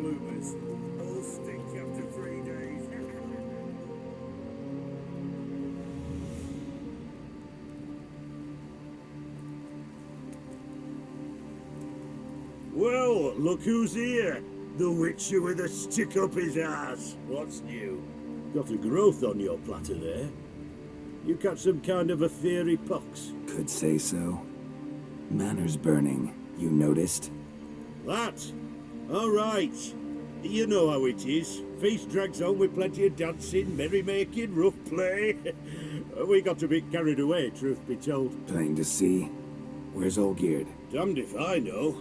bloomers. All stink after 3 days. Well, look who's here. The Witcher with a stick up his ass. What's new? Got a growth on your platter there. You catch some kind of a theory pox? Could say so. Manor's burning. You noticed? That? All right. You know how it is. Feast drags on with plenty of dancing, merrymaking, rough play. We got a bit carried away, truth be told. Plain to see. Where's Olgierd? Damned if I know.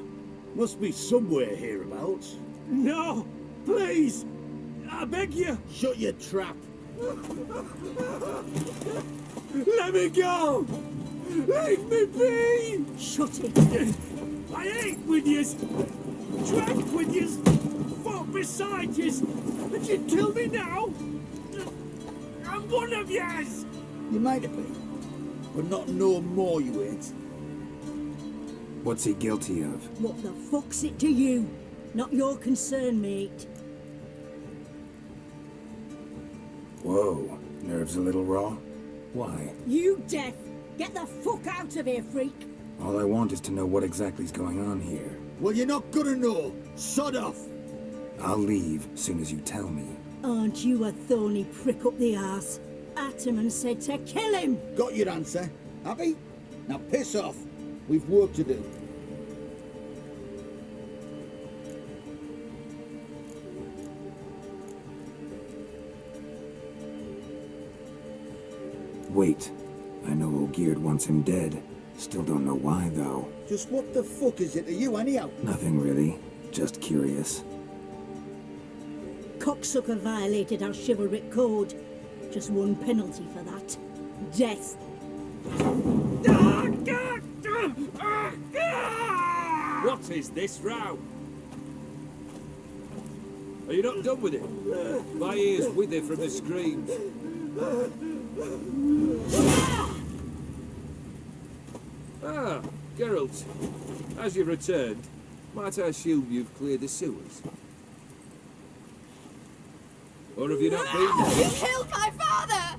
Must be somewhere hereabouts. No! Please! I beg you! Shut your trap. Let me go! Leave me be! Shut it. I ate with yous! Drank with yous! Fought beside yous! And you kill me now? I'm one of yous! You might have been, but not no more you ain't. What's he guilty of? What the fuck's it to you? Not your concern, mate. Whoa. Nerves a little raw? Why? You deaf! Get the fuck out of here, freak! All I want is to know what exactly's going on here. Well, you're not gonna know. Sod off. I'll leave soon as you tell me. Aren't you a thorny prick up the arse? Ataman said to kill him! Got your answer. Happy? Now piss off. We've work to do. Wait. I know Olgierd wants him dead. Still don't know why, though. Just what the fuck is it to you, anyhow? Nothing really. Just curious. Cocksucker violated our chivalric code. Just one penalty for that. Death. What is this row? Are you not done with it? My ears wither from the screams. Ah, Geralt. As you've returned, might I assume you've cleared the sewers? Or have you not been there? You killed my father!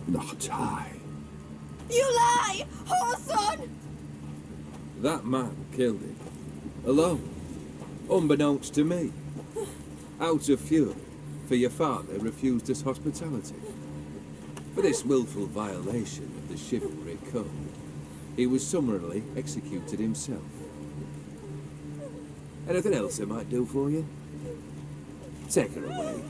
Not I. You lie! Whoreson! That man killed him. Alone. Unbeknownst to me. Out of fury, for your father refused us hospitality. For this willful violation of the chivalry code, he was summarily executed himself. Anything else I might do for you? Take her away.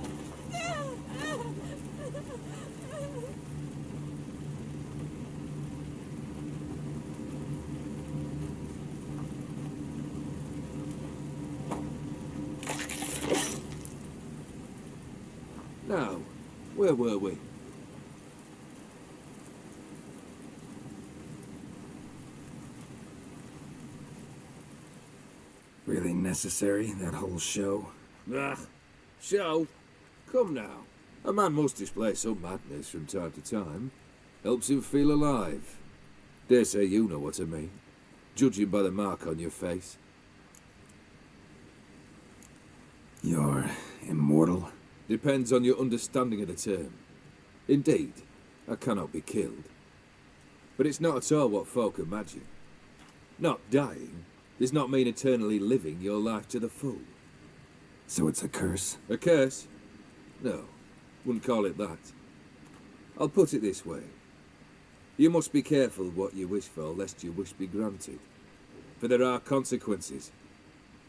Now, where were we? Really necessary, that whole show? Ah, show? Come now. A man must display some madness from time to time. Helps him feel alive. Dare say you know what I mean. Judging by the mark on your face. You're immortal? Depends on your understanding of the term. Indeed, I cannot be killed. But it's not at all what folk imagine. Not dying does not mean eternally living your life to the full. So it's a curse? A curse? No, wouldn't call it that. I'll put it this way. You must be careful what you wish for, lest your wish be granted. For there are consequences.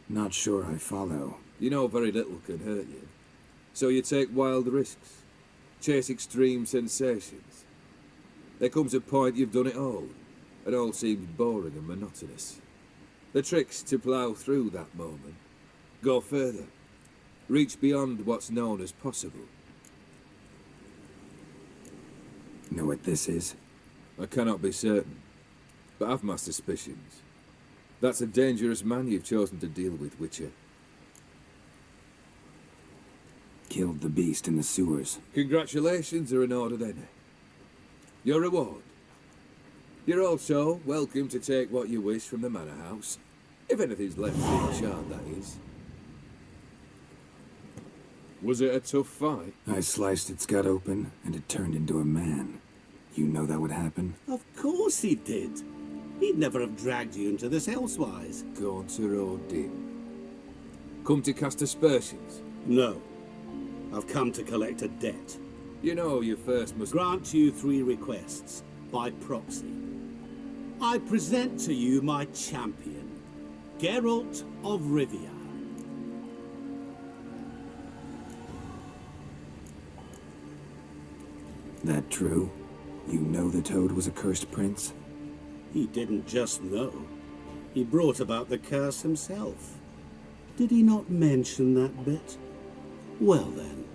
Not sure I follow. You know very little can hurt you. So you take wild risks. Chase extreme sensations. There comes a point you've done it all, and all seems boring and monotonous. The trick's to plough through that moment. Go further. Reach beyond what's known as possible. Know what this is? I cannot be certain, but I've my suspicions. That's a dangerous man you've chosen to deal with, Witcher. Killed the beast in the sewers. Congratulations are in order then. Your reward. You're also welcome to take what you wish from the manor house. If anything's left in charge, that is. Was it a tough fight? I sliced its gut open, and it turned into a man. You know that would happen? Of course he did. He'd never have dragged you into this elsewise. Gaunter Odin. Come to cast aspersions? No. I've come to collect a debt. You know you first must... Grant you 3 requests, by proxy. I present to you my champion, Geralt of Rivia. That true? You know the Toad was a cursed prince? He didn't just know. He brought about the curse himself. Did he not mention that bit? Well then,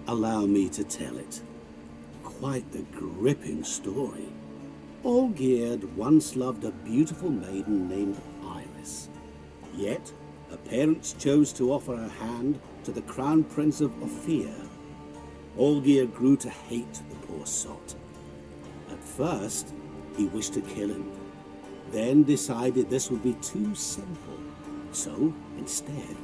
allow me to tell it. Quite the gripping story. Olgierd once loved a beautiful maiden named Iris. Yet, her parents chose to offer her hand to the Crown Prince of Ophir. Olgierd grew to hate the poor sot. At first, he wished to kill him, then decided this would be too simple. So, instead,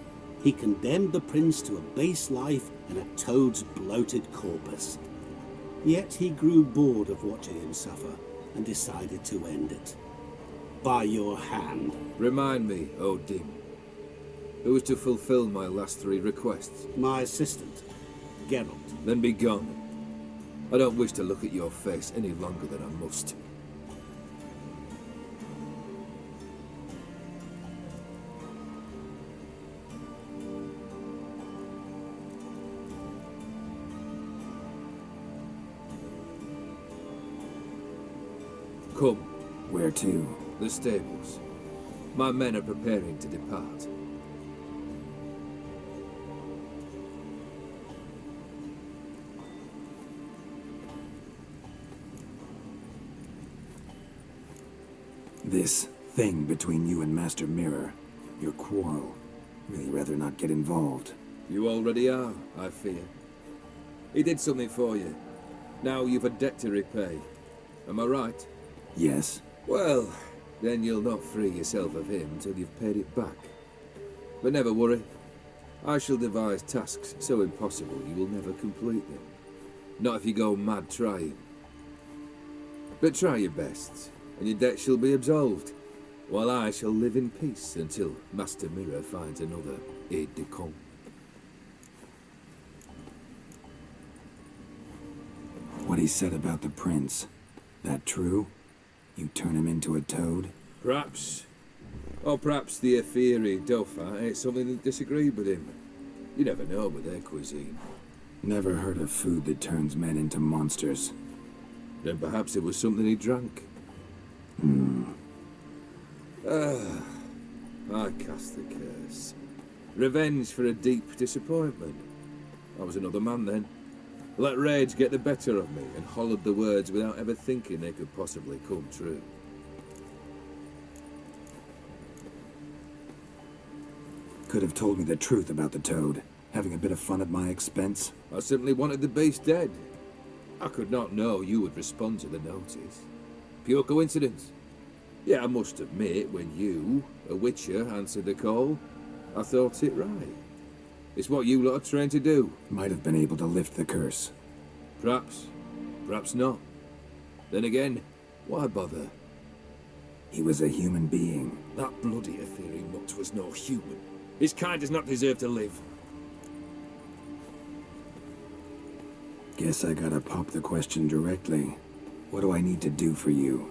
he condemned the prince to a base life in a toad's bloated corpus. Yet he grew bored of watching him suffer and decided to end it. By your hand. Remind me, Odin. Who is to fulfill my last 3 requests? My assistant, Geralt. Then be gone. I don't wish to look at your face any longer than I must. Come. Where to? The stables. My men are preparing to depart. This thing between you and Master Mirror, your quarrel, really rather not get involved. You already are, I fear. He did something for you. Now you've a debt to repay. Am I right? Yes. Well, then you'll not free yourself of him till you've paid it back. But never worry. I shall devise tasks so impossible you will never complete them. Not if you go mad trying. But try your best, and your debt shall be absolved, while I shall live in peace until Master Mirror finds another aide-de-camp. What he said about the prince, that true? You turn him into a toad? Perhaps. Or perhaps the Ephiri Dauphin ate something that disagreed with him. You never know with their cuisine. Never heard of food that turns men into monsters. Then perhaps it was something he drank. I cast the curse. Revenge for a deep disappointment. I was another man then. Let rage get the better of me and hollered the words without ever thinking they could possibly come true. Could have told me the truth about the toad, having a bit of fun at my expense. I simply wanted the beast dead. I could not know you would respond to the notice. Pure coincidence. Yeah, I must admit, when you, a witcher, answered the call, I thought it right. It's what you lot are trained to do. Might have been able to lift the curse. Perhaps. Perhaps not. Then again, why bother? He was a human being. That bloody Ethereal mutt was no human. His kind does not deserve to live. Guess I gotta pop the question directly. What do I need to do for you?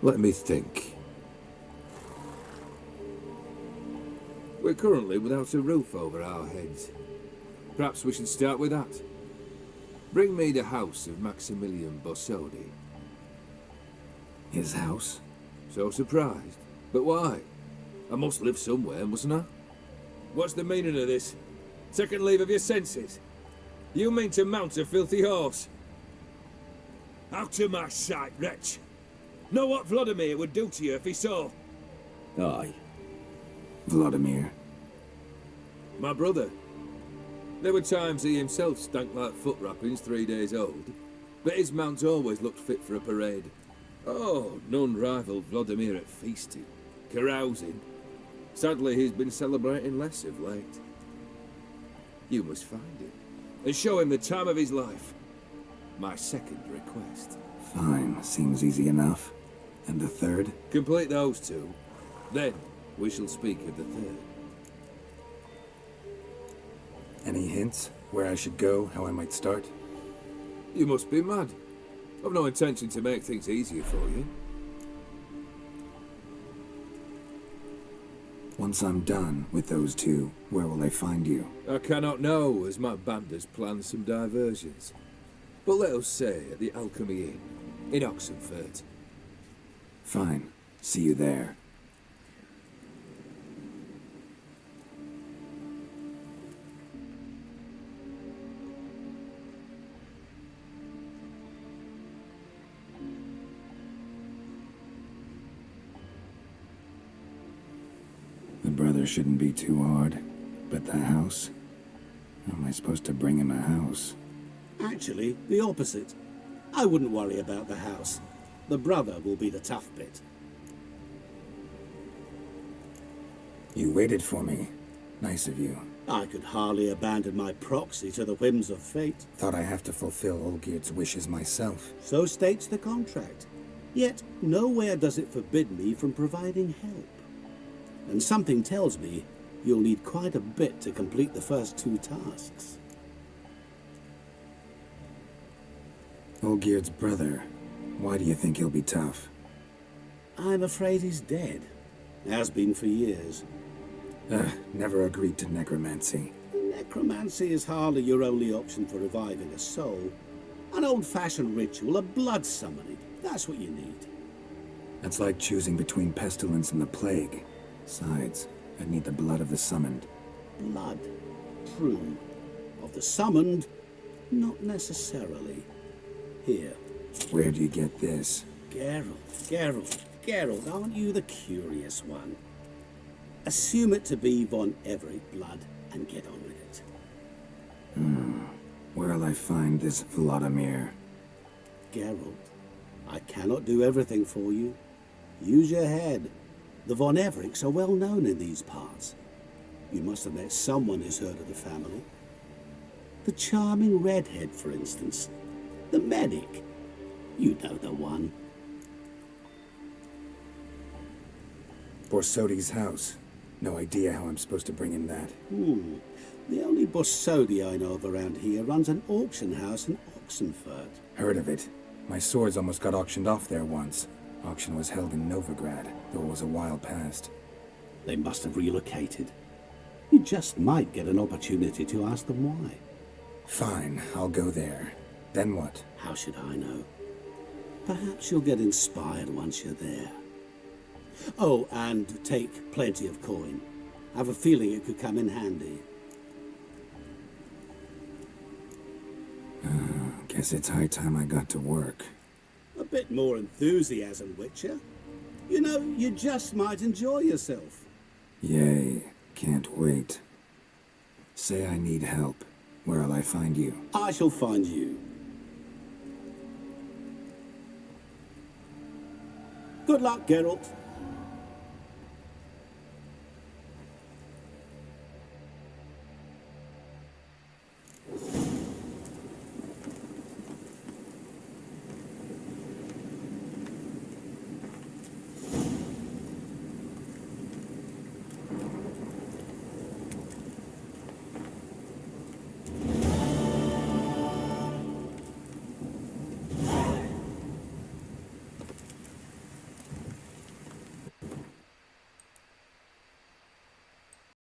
Let me think. We're currently without a roof over our heads. Perhaps we should start with that. Bring me the house of Maximilian Bossodi. His house? So surprised. But why? I must live somewhere, mustn't I? What's the meaning of this? Second leave of your senses? You mean to mount a filthy horse? Out of my sight, wretch! Know what Vladimir would do to you if he saw? Aye. Vladimir. My brother. There were times he himself stank like foot wrappings 3 days old. but his mount always looked fit for a parade. Oh, none rivaled Vladimir at feasting, carousing. Sadly, he's been celebrating less of late. You must find him, and show him the time of his life. My second request. Fine, seems easy enough. And the third? Complete those two. Then we shall speak of the third. Any hints? Where I should go, how I might start? You must be mad. I've no intention to make things easier for you. Once I'm done with those two, where will I find you? I cannot know, as my band has planned some diversions. But let us say at the Alchemy Inn, in Oxenfurt. Fine. See you there. The brother shouldn't be too hard. But the house? How am I supposed to bring him a house? Actually, the opposite. I wouldn't worry about the house. The brother will be the tough bit. You waited for me. Nice of you. I could hardly abandon my proxy to the whims of fate. Thought I have to fulfill Olgierd's wishes myself. So states the contract. Yet, nowhere does it forbid me from providing help. And something tells me you'll need quite a bit to complete the first two tasks. Olgierd's brother. Why do you think he'll be tough? I'm afraid he's dead. Has been for years. Never agreed to necromancy. Necromancy is hardly your only option for reviving a soul. An old-fashioned ritual, a blood summoning. That's what you need. That's like choosing between pestilence and the plague. Besides, I'd need the blood of the summoned. Blood. True. Of the summoned, not necessarily. Here. Where do you get this? Geralt, aren't you the curious one? Assume it to be von Everett blood and get on with it. Where'll I find this Vladimir? Geralt, I cannot do everything for you. Use your head. The von Evericks are well known in these parts. You must have met someone who's heard of the family. The charming redhead, for instance. The medic. You know the one. Borsodi's house. No idea how I'm supposed to bring him that. The only Borsodi I know of around here runs an auction house in Oxenfurt. Heard of it. My swords almost got auctioned off there once. Auction was held in Novigrad, though it was a while past. They must have relocated. You just might get an opportunity to ask them why. Fine, I'll go there. Then what? How should I know? Perhaps you'll get inspired once you're there. Oh, and take plenty of coin. I have a feeling it could come in handy. Guess it's high time I got to work. A bit more enthusiasm, Witcher. You know, you just might enjoy yourself. Yay, can't wait. Say I need help. Where'll I find you? I shall find you. Good luck, Geralt.